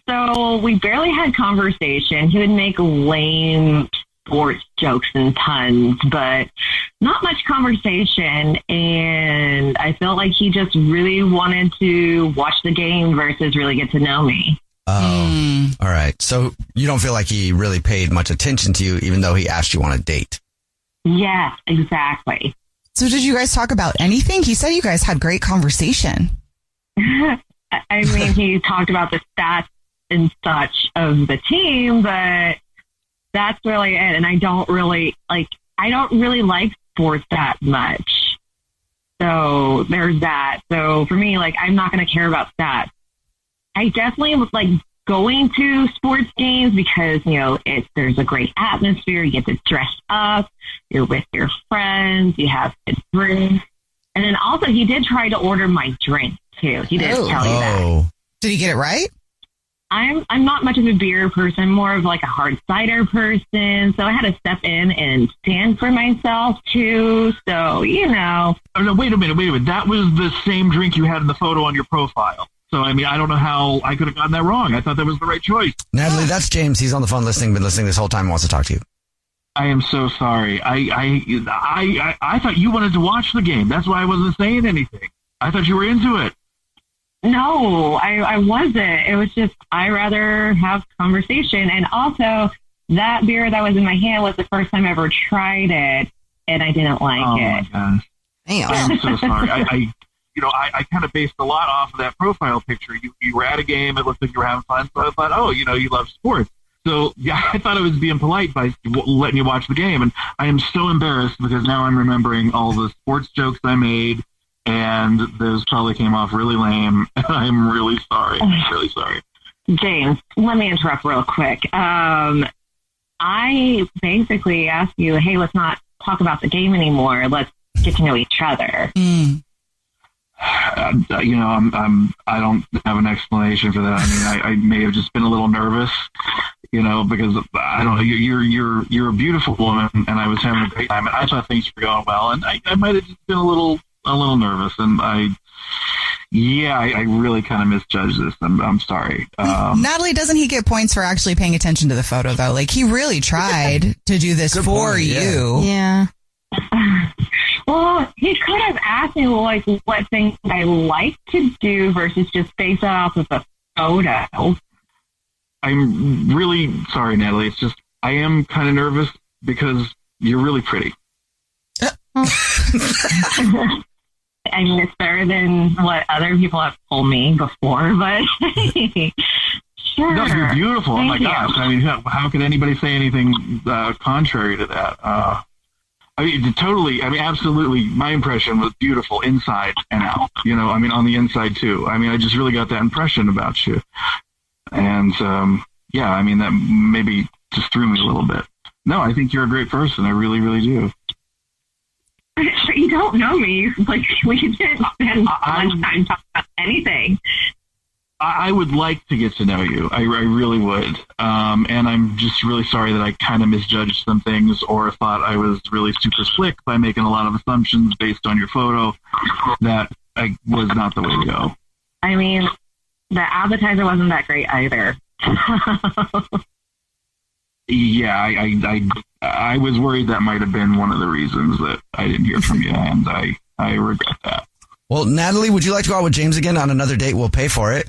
So we barely had conversation. He would make lame sports jokes and puns, but not much conversation. And I felt like he just really wanted to watch the game versus really get to know me. Oh, all right. So you don't feel like he really paid much attention to you, even though he asked you on a date? Yes, exactly. So did you guys talk about anything? He said you guys had great conversation. I mean, he talked about the stats and such of the team, but that's really it. And I don't really like sports that much. So there's that. So for me, like, I'm not going to care about stats. I definitely like going to sports games because, you know, there's a great atmosphere. You get to dress up. You're with your friends. You have good drinks. And then also he did try to order my drink too. He did tell you that. Did he get it right? I'm not much of a beer person, more of like a hard cider person. So I had to step in and stand for myself too. So, you know. Oh, no, wait a minute. That was the same drink you had in the photo on your profile. So, I mean, I don't know how I could have gotten that wrong. I thought that was the right choice. Natalie, that's James. He's on the phone listening, been listening this whole time, wants to talk to you. I am so sorry. I thought you wanted to watch the game. That's why I wasn't saying anything. I thought you were into it. No, I wasn't. It was just, I rather have conversation. And also, that beer that was in my hand was the first time I ever tried it, and I didn't like it. Oh, my gosh. Damn. I'm so sorry. I kind of based a lot off of that profile picture. You were at a game. It looked like you were having fun. So I thought, oh, you know, you love sports. So, yeah, I thought I was being polite by letting you watch the game. And I am so embarrassed because now I'm remembering all the sports jokes I made. And those probably came off really lame. And I'm really sorry. I'm really sorry. James, let me interrupt real quick. I basically asked you, hey, let's not talk about the game anymore. Let's get to know each other. You know, I don't have an explanation for that. I mean, I may have just been a little nervous, you know, because I don't know. You're a beautiful woman, and I was having a great time, and I thought things were going well, and I might have just been a little nervous, and I really kind of misjudged this. I'm sorry. Natalie, doesn't he get points for actually paying attention to the photo though? Like he really tried to do this for you. Yeah. Well, he could have asked me like what things I like to do versus just base it off of a photo. I'm really sorry, Natalie. It's just I am kind of nervous because you're really pretty. I mean, it's better than what other people have told me before, but sure. No, you're beautiful. Thank oh, my gosh. I mean, how could anybody say anything contrary to that? I mean, totally. I mean, absolutely. My impression was beautiful inside and out. You know, I mean, on the inside, too. I mean, I just really got that impression about you. And, yeah, I mean, that maybe just threw me a little bit. No, I think you're a great person. I really, really do. You don't know me. Like, we didn't spend much time talking about anything. I would like to get to know you. I really would. And I'm just really sorry that I kind of misjudged some things or thought I was really super slick by making a lot of assumptions based on your photo that was not the way to go. I mean, the appetizer wasn't that great either. Yeah, I was worried that might have been one of the reasons that I didn't hear from you, and I regret that. Well, Natalie, would you like to go out with James again on another date? We'll pay for it.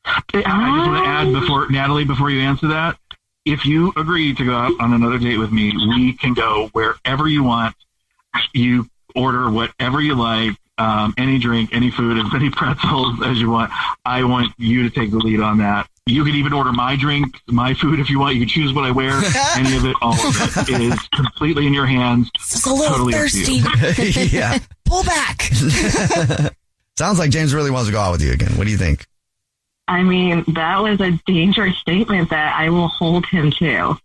I just want to add before you answer that, if you agree to go out on another date with me, we can go wherever you want. You order whatever you like, any drink, any food, as many pretzels as you want. I want you to take the lead on that. You can even order my drink, my food if you want. You can choose what I wear, any of it, all of it. It is completely in your hands. It's a little totally thirsty. Yeah. Pull back. Sounds like James really wants to go out with you again. What do you think? I mean, that was a dangerous statement that I will hold him to.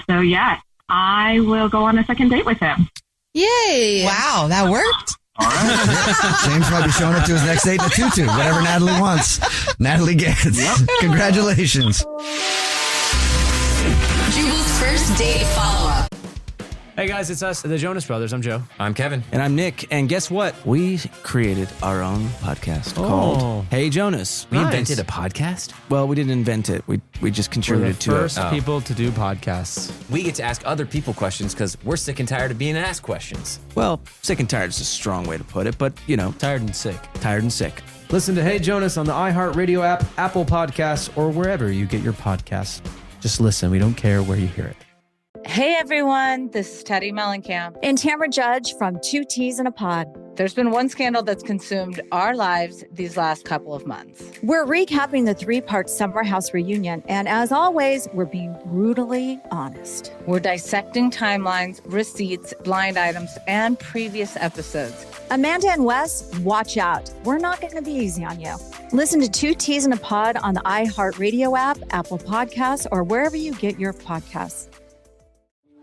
So, yeah, I will go on a second date with him. Yay. Wow, that worked. All right. James might be showing up to his next date in a tutu, whatever Natalie wants. Natalie gets. Yep. Congratulations. Jubal's first date follow-up. Hey guys, it's us, the Jonas Brothers. I'm Joe. I'm Kevin. And I'm Nick. And guess what? We created our own podcast called Hey Jonas. We invented a podcast? Well, we didn't invent it. We just contributed to it. We're the first people to do podcasts. We get to ask other people questions because we're sick and tired of being asked questions. Well, sick and tired is a strong way to put it, but, you know. Tired and sick. Tired and sick. Listen to Hey Jonas on the iHeartRadio app, Apple Podcasts, or wherever you get your podcasts. Just listen. We don't care where you hear it. Hey everyone, this is Teddy Mellencamp and Tamara Judge from Two Teas in a Pod. There's been one scandal that's consumed our lives these last couple of months. We're recapping the 3-part Summer House reunion, and as always, we're being brutally honest. We're dissecting timelines, receipts, blind items, and previous episodes. Amanda and Wes, watch out. We're not going to be easy on you. Listen to Two Teas in a Pod on the iHeartRadio app, Apple Podcasts, or wherever you get your podcasts.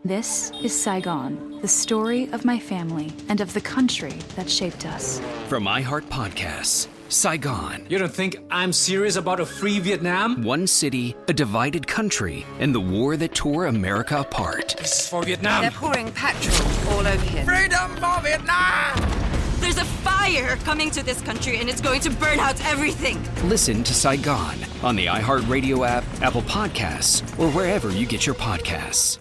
This is Saigon, the story of my family and of the country that shaped us. From iHeart Podcasts, Saigon. You don't think I'm serious about a free Vietnam? One city, a divided country, and the war that tore America apart. This is for Vietnam. They're pouring petrol all over here. Freedom for Vietnam! There's a fire coming to this country and it's going to burn out everything. Listen to Saigon on the iHeartRadio app, Apple Podcasts, or wherever you get your podcasts.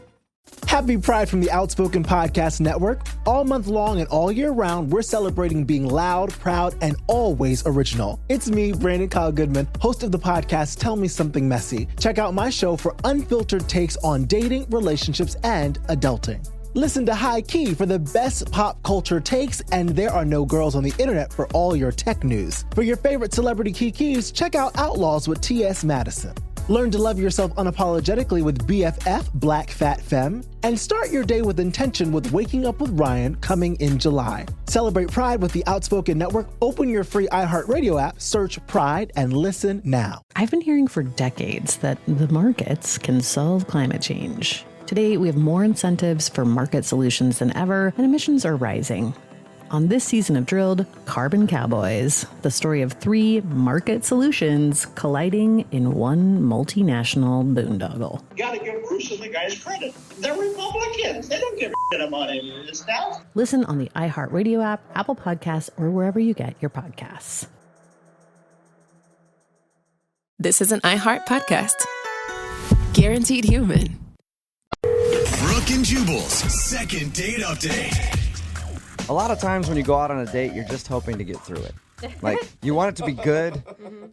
Happy Pride from the Outspoken Podcast Network. All month long and all year round, we're celebrating being loud, proud, and always original. It's me, Brandon Kyle Goodman, host of the podcast Tell Me Something Messy. Check out my show for unfiltered takes on dating, relationships, and adulting. Listen to High Key for the best pop culture takes, and There Are No Girls on the Internet for all your tech news. For your favorite celebrity kikis, check out Outlaws with T.S. Madison. Learn to love yourself unapologetically with BFF, Black Fat Femme. And start your day with intention with Waking Up with Ryan coming in July. Celebrate Pride with the Outspoken Network. Open your free iHeartRadio app, search Pride, and listen now. I've been hearing for decades that the markets can solve climate change. Today, we have more incentives for market solutions than ever, and emissions are rising. On this season of Drilled, Carbon Cowboys, the story of 3 market solutions colliding in one multinational boondoggle. You gotta give Bruce and the guys credit. They're Republicans. They don't give a shit about any of this stuff. Listen on the iHeartRadio app, Apple Podcasts, or wherever you get your podcasts. This is an iHeart podcast. Guaranteed human. Brooke and Jubal's second date update. A lot of times when you go out on a date, you're just hoping to get through it. Like, you want it to be good,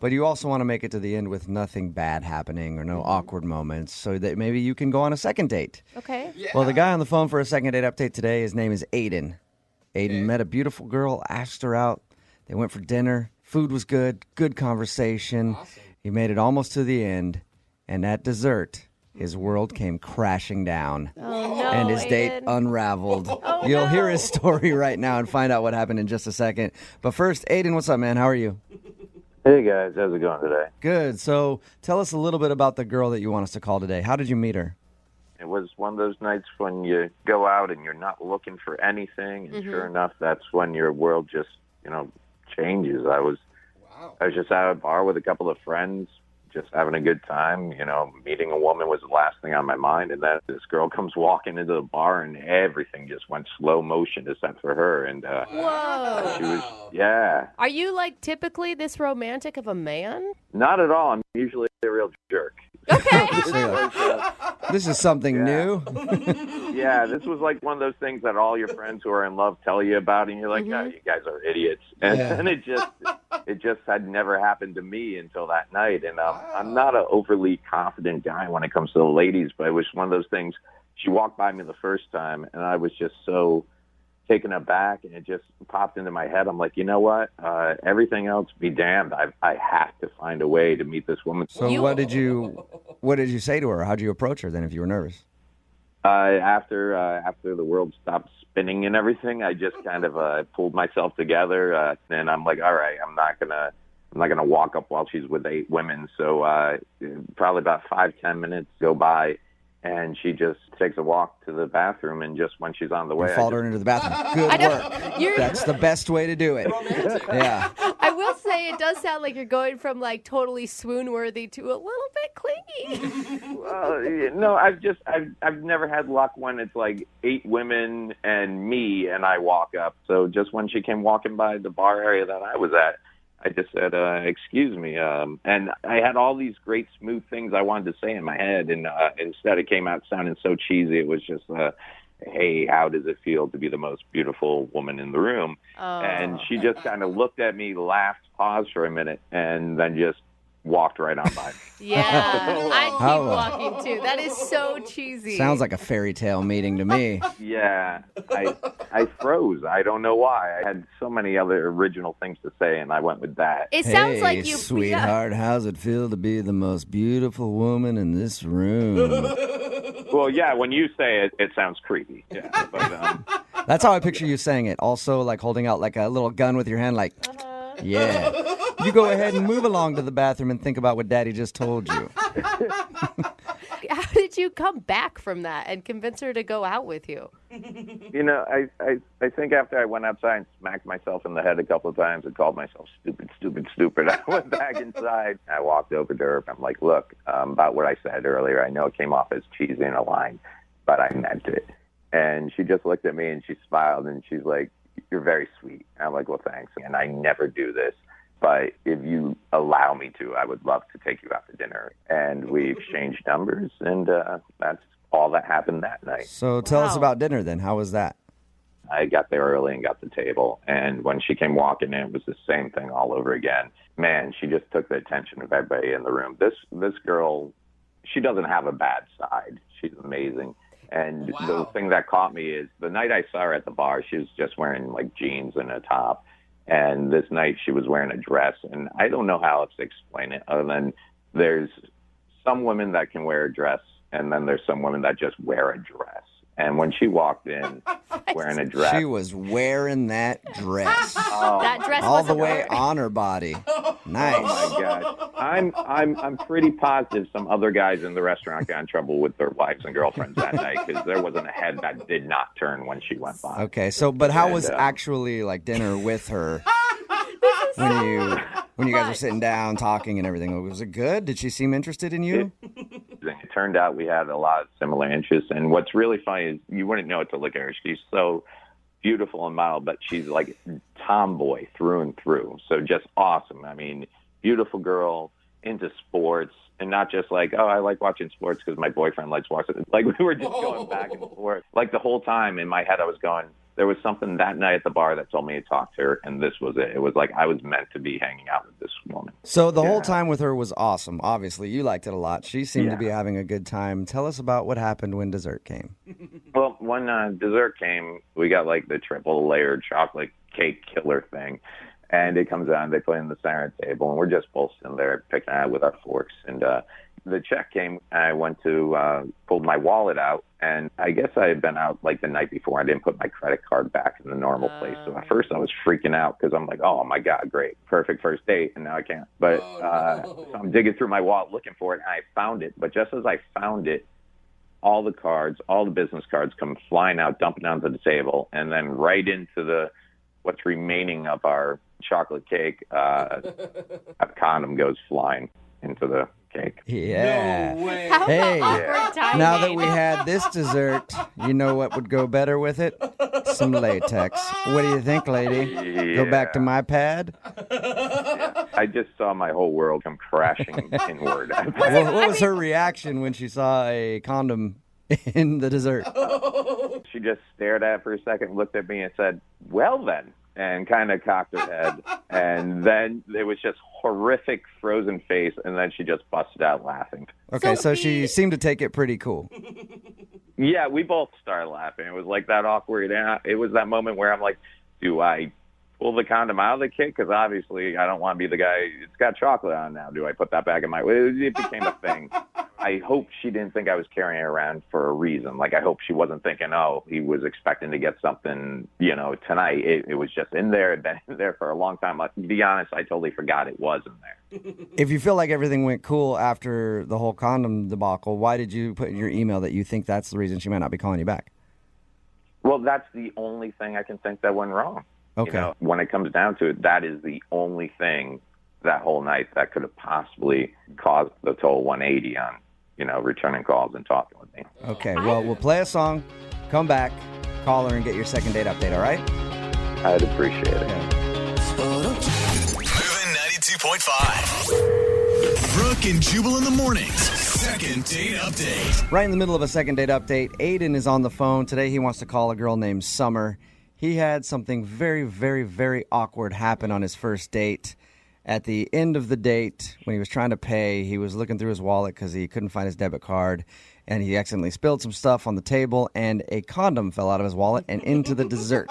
but you also want to make it to the end with nothing bad happening or no awkward moments so that maybe you can go on a second date. Okay. Yeah. Well, the guy on the phone for a second date update today, his name is Aiden. Aiden met a beautiful girl, asked her out. They went for dinner. Food was good. Good conversation. Awesome. He made it almost to the end. And at dessert, his world came crashing down. Oh, no, and his date Aiden. unraveled. Oh, You'll no. hear his story right now and find out what happened in just a second. But first, Aiden, what's up, man? How are you? Hey, guys. How's it going today? Good. So tell us a little bit about the girl that you want us to call today. How did you meet her? It was one of those nights when you go out and you're not looking for anything, and sure enough, that's when your world just, changes. I was just out at a bar with a couple of friends, just having a good time. Meeting a woman was the last thing on my mind. And then this girl comes walking into the bar, and everything just went slow motion except for her. And Whoa. she was, yeah. Are you like typically this romantic of a man? Not at all. I'm usually a real jerk. Okay. This is something new. Yeah, this was like one of those things that all your friends who are in love tell you about, and you're like, "Yeah, you guys are idiots." And then it just had never happened to me until that night. And I'm not an overly confident guy when it comes to the ladies, but it was one of those things. She walked by me the first time, and I was just so taken aback, and it just popped into my head. I'm like, you know what? Everything else be damned. I have to find a way to meet this woman. So what did you say to her? How'd you approach her then if you were nervous? After the world stopped spinning and everything, I just kind of pulled myself together, and I'm like, all right, I'm not gonna walk up while she's with 8 women. So probably about 5-10 minutes go by, and she just takes a walk to the bathroom, and just when she's on the way, You followed her into the bathroom. Good work. That's the best way to do it. Yeah. I will say it does sound like you're going from like totally swoon-worthy to a little bit clingy. Well, no, I've never had luck when it's like 8 women and me, and I walk up. So just when she came walking by the bar area that I was at, I just said, excuse me. And I had all these great smooth things I wanted to say in my head, and instead it came out sounding so cheesy. It was just, hey, how does it feel to be the most beautiful woman in the room? And she just kind of looked at me, laughed, paused for a minute, and then just walked right on by me. Yeah, I'd keep walking too. That is so cheesy. Sounds like a fairy tale meeting to me. Yeah, I froze. I don't know why. I had so many other original things to say, and I went with that. It sounds like you, sweetheart, how's it feel to be the most beautiful woman in this room? Well, yeah, when you say it, it sounds creepy. Yeah, but, That's how I picture you saying it. Also, like holding out like a little gun with your hand, like, yeah. You go ahead and move along to the bathroom and think about what Daddy just told you. How did you come back from that and convince her to go out with you? I think after I went outside and smacked myself in the head a couple of times and called myself stupid, I went back inside. I walked over to her. I'm like, look, about what I said earlier, I know it came off as cheesy and a line, but I meant it. And she just looked at me and she smiled and she's like, you're very sweet. I'm like, well, thanks. And I never do this, but if you allow me to, I would love to take you out to dinner. And we exchanged numbers, and that's all that happened that night. So tell us about dinner then. How was that? I got there early and got the table, and when she came walking in, it was the same thing all over again. Man, she just took the attention of everybody in the room. This girl, she doesn't have a bad side. She's amazing. And the thing that caught me is the night I saw her at the bar, she was just wearing like jeans and a top. And this night she was wearing a dress. And I don't know how else to explain it other than there's some women that can wear a dress, and then there's some women that just wear a dress. And when she walked in wearing a dress. She was wearing that dress. That dress all the wasn't way wearing. on her body. Nice. Oh my God. I'm pretty positive some other guys in the restaurant got in trouble with their wives and girlfriends that night because there wasn't a head that did not turn when she went by. Okay, so but how was actually like dinner with her when you guys were sitting down talking and everything? Was it good? Did she seem interested in you? It turned out we had a lot of similar interests, and what's really funny is you wouldn't know it to look at her. She's so beautiful and mild, but she's like tomboy through and through. So just awesome. I mean, beautiful girl, into sports, and not just like, oh, I like watching sports because my boyfriend likes watching it. Like we were just going back and forth. Like the whole time in my head I was going, there was something that night at the bar that told me to talk to her, and this was it. It was like I was meant to be hanging out with this woman. So the whole time with her was awesome. Obviously, you liked it a lot. She seemed to be having a good time. Tell us about what happened when dessert came. Well, when dessert came, we got like the triple layered chocolate cake killer thing. And it comes out and they put it in the center table, and we're just both sitting there picking at it with our forks. And the check came, and I went to pull my wallet out, and I guess I had been out like the night before. I didn't put my credit card back in the normal place. So at first I was freaking out because I'm like, oh my God, great, perfect first date, and now I can't. But so I'm digging through my wallet looking for it, and I found it. But just as I found it, all the cards, all the business cards come flying out, dumping onto the table, and then right into what's remaining of our chocolate cake, a condom goes flying into the cake. Yeah. No way. How Hey, awkward timing. now that we had this dessert, you know what would go better with it? Some latex. What do you think, lady? Go back to my pad? I just saw my whole world come crashing inward. What was her reaction when she saw a condom in the dessert? She just stared at it for a second, looked at me and said, well then, and kind of cocked her head. And then it was just horrific frozen face, and then she just busted out laughing. Okay, so she seemed to take it pretty cool. Yeah, we both started laughing. It was like that awkward. It was that moment where I'm like, do I pull the condom out of the kit? Because obviously I don't want to be the guy. It's got chocolate on now. Do I put that back in my... It became a thing. I hope she didn't think I was carrying it around for a reason. Like, I hope she wasn't thinking, oh, he was expecting to get something, tonight. It was just in there. It'd been in there for a long time. To be honest, I totally forgot it was in there. If you feel like everything went cool after the whole condom debacle, why did you put in your email that you think that's the reason she might not be calling you back? Well, that's the only thing I can think that went wrong. Okay. When it comes down to it, that is the only thing that whole night that could have possibly caused the total 180 on, returning calls and talking with me. Okay, well, we'll play a song, come back, call her, and get your second date update, all right? I'd appreciate it. Moving 92.5. Brooke and Jubal in the mornings. Second date update. Right in the middle of a second date update, Aiden is on the phone. Today he wants to call a girl named Summer. He had something very, very, very awkward happen on his first date. At the end of the date, when he was trying to pay, he was looking through his wallet because he couldn't find his debit card, and he accidentally spilled some stuff on the table, and a condom fell out of his wallet and into the dessert.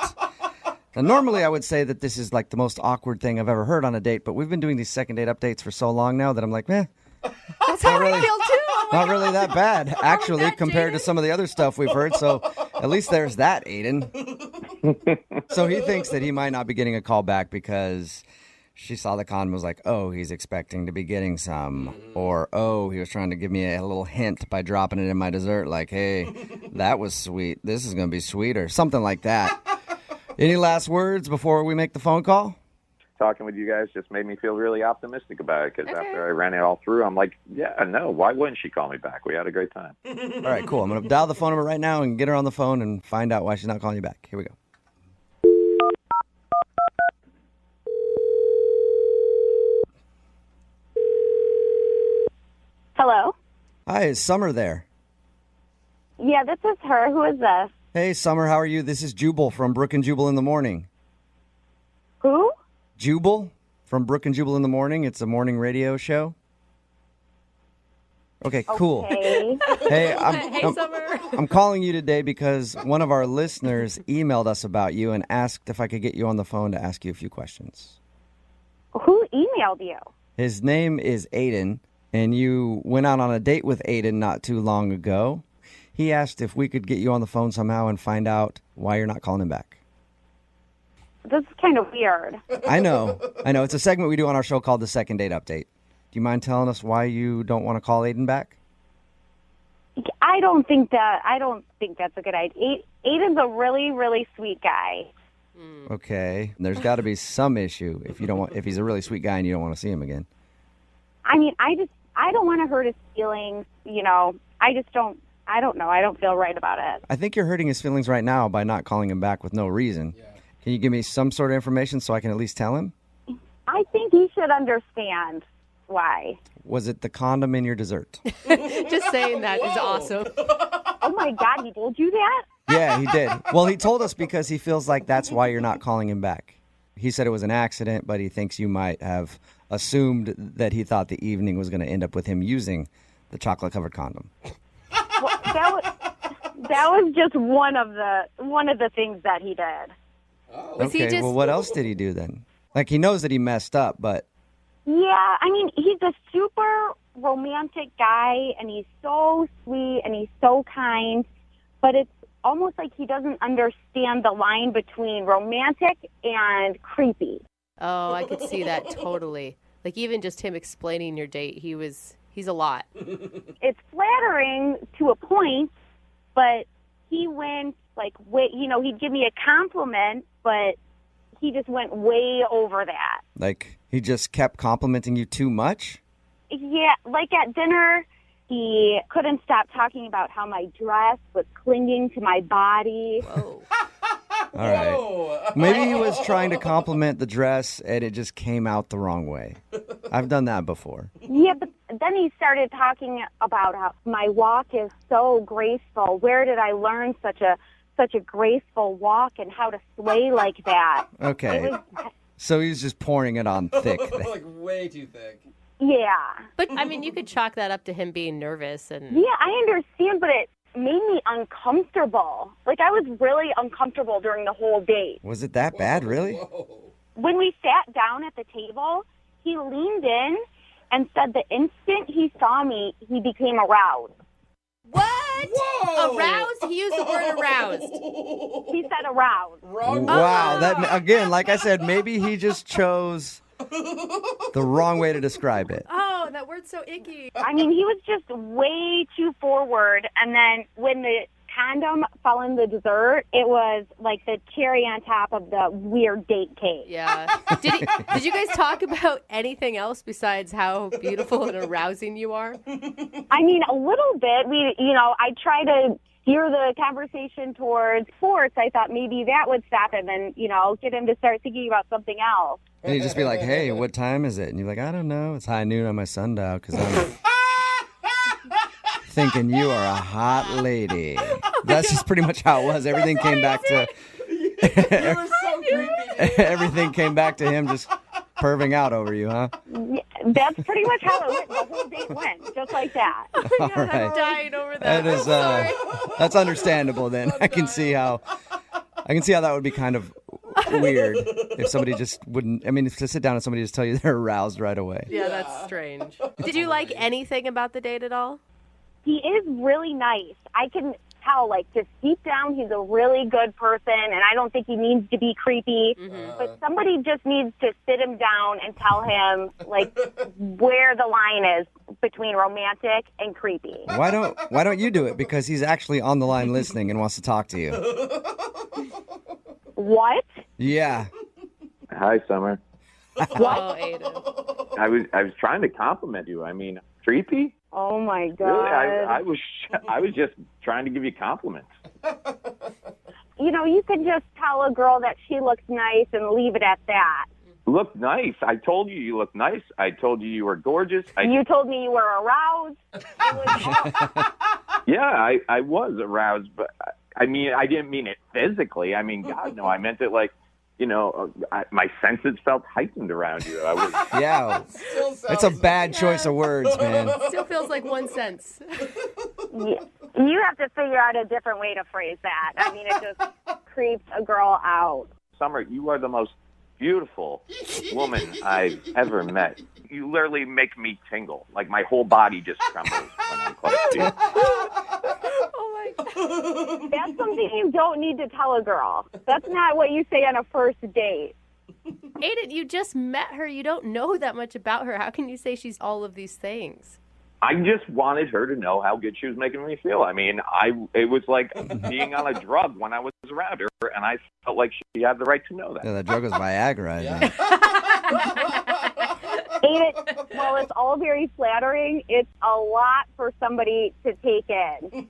Now, normally I would say that this is like the most awkward thing I've ever heard on a date, but we've been doing these second date updates for so long now that I'm like, That's how I feel too. not really that bad, actually, compared to some of the other stuff we've heard. So at least there's that, Aiden. So he thinks that he might not be getting a call back because she saw the condom and was like, oh, he's expecting to be getting some. Or, oh, he was trying to give me a little hint by dropping it in my dessert. Like, hey, that was sweet. This is going to be sweeter. Something like that. Any last words before we make the phone call? Talking with you guys just made me feel really optimistic about it because after I ran it all through, I'm like, yeah, no, why wouldn't she call me back? We had a great time. All right, cool. I'm going to dial the phone number right now and get her on the phone and find out why she's not calling you back. Here we go. Hello? Hi, is Summer there? Yeah, this is her. Who is this? Hey, Summer, how are you? This is Jubal from Brooke and Jubal in the Morning. Who? Jubal from Brooke and Jubal in the Morning. It's a morning radio show. Okay, cool. Okay. Hey, Summer. I'm calling you today because one of our listeners emailed us about you and asked if I could get you on the phone to ask you a few questions. Who emailed you? His name is Aiden, and you went out on a date with Aiden not too long ago. He asked if we could get you on the phone somehow and find out why you're not calling him back. This is kind of weird. I know. It's a segment we do on our show called The Second Date Update. Do you mind telling us why you don't want to call Aiden back? I don't think that's a good idea. Aiden's a really, really sweet guy. Okay. There's got to be some issue if he's a really sweet guy and you don't want to see him again. I mean, I don't want to hurt his feelings, I don't know. I don't feel right about it. I think you're hurting his feelings right now by not calling him back with no reason. Yeah. Can you give me some sort of information so I can at least tell him? I think he should understand why. Was it the condom in your dessert? Just saying that is awesome. Oh, my God. He told you that? Yeah, he did. Well, he told us because he feels like that's why you're not calling him back. He said it was an accident, but he thinks you might have assumed that he thought the evening was going to end up with him using the chocolate-covered condom. Well, that was just one of the things that he did. Okay, well, what else did he do then? Like, he knows that he messed up, but... Yeah, I mean, he's a super romantic guy, and he's so sweet, and he's so kind, but it's almost like he doesn't understand the line between romantic and creepy. Oh, I could see that totally. Like, even just him explaining your date, he's a lot. It's flattering to a point, but he went, he'd give me a compliment, but he just went way over that. Like, he just kept complimenting you too much? Yeah, like at dinner, he couldn't stop talking about how my dress was clinging to my body. Whoa. All right. Maybe he was trying to compliment the dress and it just came out the wrong way. I've done that before. Yeah, but then he started talking about how my walk is so graceful. Where did I learn such a graceful walk and how to sway like that? Okay. So he's just pouring it on thick. Like way too thick. Yeah. But, I mean, you could chalk that up to him being nervous. And Yeah, I understand, but it made me uncomfortable. Like, I was really uncomfortable during the whole date. Was it that bad, really? When we sat down at the table, he leaned in and said the instant he saw me, he became aroused. What? Whoa! Aroused? He used the word aroused. He said aroused. Wow. That again, like I said, maybe he just chose the wrong way to describe it. Oh, that word's so icky. I mean, he was just way too forward. And then when the condom fell in the dessert, it was like the cherry on top of the weird date cake. Yeah. Did you guys talk about anything else besides how beautiful and arousing you are? I mean, a little bit. I try to steer the conversation towards sports. I thought maybe that would stop him and, get him to start thinking about something else. And he'd just be like, hey, what time is it? And you're like, I don't know. It's high noon on my sundial because I'm thinking you are a hot lady. That's just pretty much how it was. Everything came back to... It was so creepy. Everything came back to him just perving out over you, huh? Yeah, that's pretty much how it went. The whole date went, just like that. All right. I'm dying over that. That is, that's understandable then. I can see how that would be kind of weird if somebody just wouldn't, to sit down and somebody just tell you they're aroused right away. Yeah, that's strange. Did you like anything about the date at all? He is really nice. I can tell, just deep down, he's a really good person, and I don't think he needs to be creepy. Mm-hmm. But somebody just needs to sit him down and tell him, where the line is between romantic and creepy. Why don't you do it? Because he's actually on the line listening and wants to talk to you. What? Yeah. Hi, Summer. Oh, Aiden. I was trying to compliment you. Creepy? Oh my God! Really, I was just trying to give you compliments. You can just tell a girl that she looks nice and leave it at that. Look nice. I told you looked nice. I told you were gorgeous. You told me you were aroused. Yeah, I was aroused, but I didn't mean it physically. God, no, I meant it my senses felt heightened around you. Yeah, it's a bad choice of words, man. Still feels like one sense. You have to figure out a different way to phrase that. It just creeps a girl out. Summer, you are the most beautiful woman I've ever met. You literally make me tingle. My whole body just trembles when I'm close to you. Oh my God. That's something you don't need to tell a girl. That's not what you say on a first date. Aiden, you just met her. You don't know that much about her. How can you say she's all of these things? I just wanted her to know how good she was making me feel. It was like being on a drug when I was around her, and I felt like she had the right to know that. Yeah, that drug was Viagra, I think. Aiden, well, it's all very flattering. It's a lot for somebody to take in.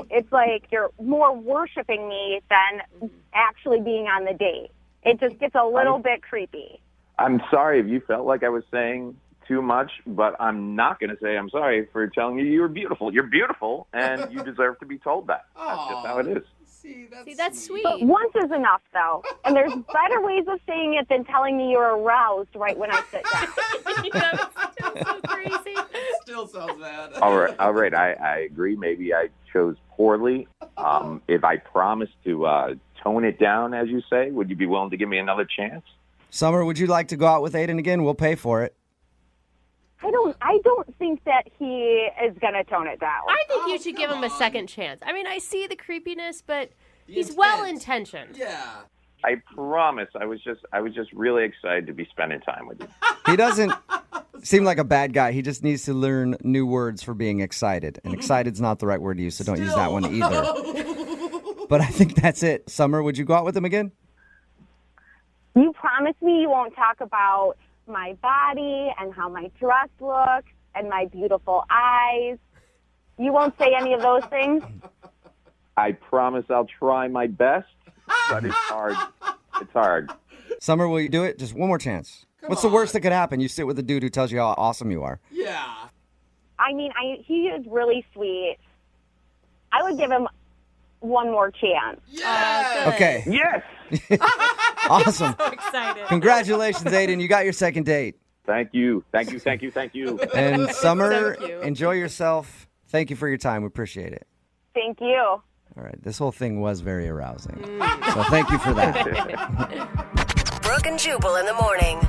It's like you're more worshiping me than actually being on the date. It just gets a little bit creepy. I'm sorry if you felt like I was saying too much, but I'm not going to say I'm sorry for telling you you're beautiful. You're beautiful, and you deserve to be told that. That's just how it is. See, that's sweet. But once is enough, though. And there's better ways of saying it than telling me you're aroused right when I sit down. That's still so crazy. Still sounds bad. All right. I agree. Maybe I chose poorly. If I promise to tone it down, as you say, would you be willing to give me another chance? Summer, would you like to go out with Aiden again? We'll pay for it. I don't think that he is going to tone it down. I think you should give him a second chance. I see the creepiness, but he's well-intentioned. Yeah. I promise. I was just really excited to be spending time with you. He doesn't seem like a bad guy. He just needs to learn new words for being excited. And excited's not the right word to use, so don't use that one either. But I think that's it. Summer, would you go out with him again? You promise me you won't talk about my body and how my dress looks and my beautiful eyes. You won't say any of those things? I promise I'll try my best, but it's hard. It's hard. Summer, will you do it? Just one more chance. What's the worst that could happen? You sit with a dude who tells you how awesome you are. Yeah. I mean, he is really sweet. I would give him one more chance. Okay. Yes. Awesome. So excited. Congratulations, Aiden. You got your second date. Thank you. Thank you. Thank you. Thank you. And Summer, So cute. enjoy yourself. Thank you for your time. We appreciate it. Thank you. All right. This whole thing was very arousing. So thank you for that. Brooke and Jubal in the morning.